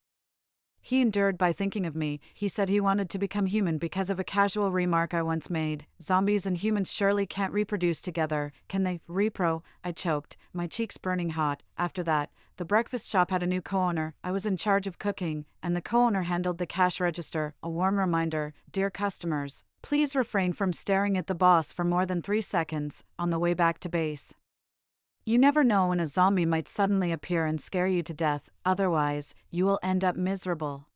he endured by thinking of me. He said he wanted to become human because of a casual remark I once made. Zombies and humans surely can't reproduce together, can they? Repro? I choked, my cheeks burning hot. After that, the breakfast shop had a new co-owner. I was in charge of cooking, and the co-owner handled the cash register. A warm reminder, dear customers, please refrain from staring at the boss for more than 3 seconds on the way back to base. You never know when a zombie might suddenly appear and scare you to death, otherwise, you will end up miserable.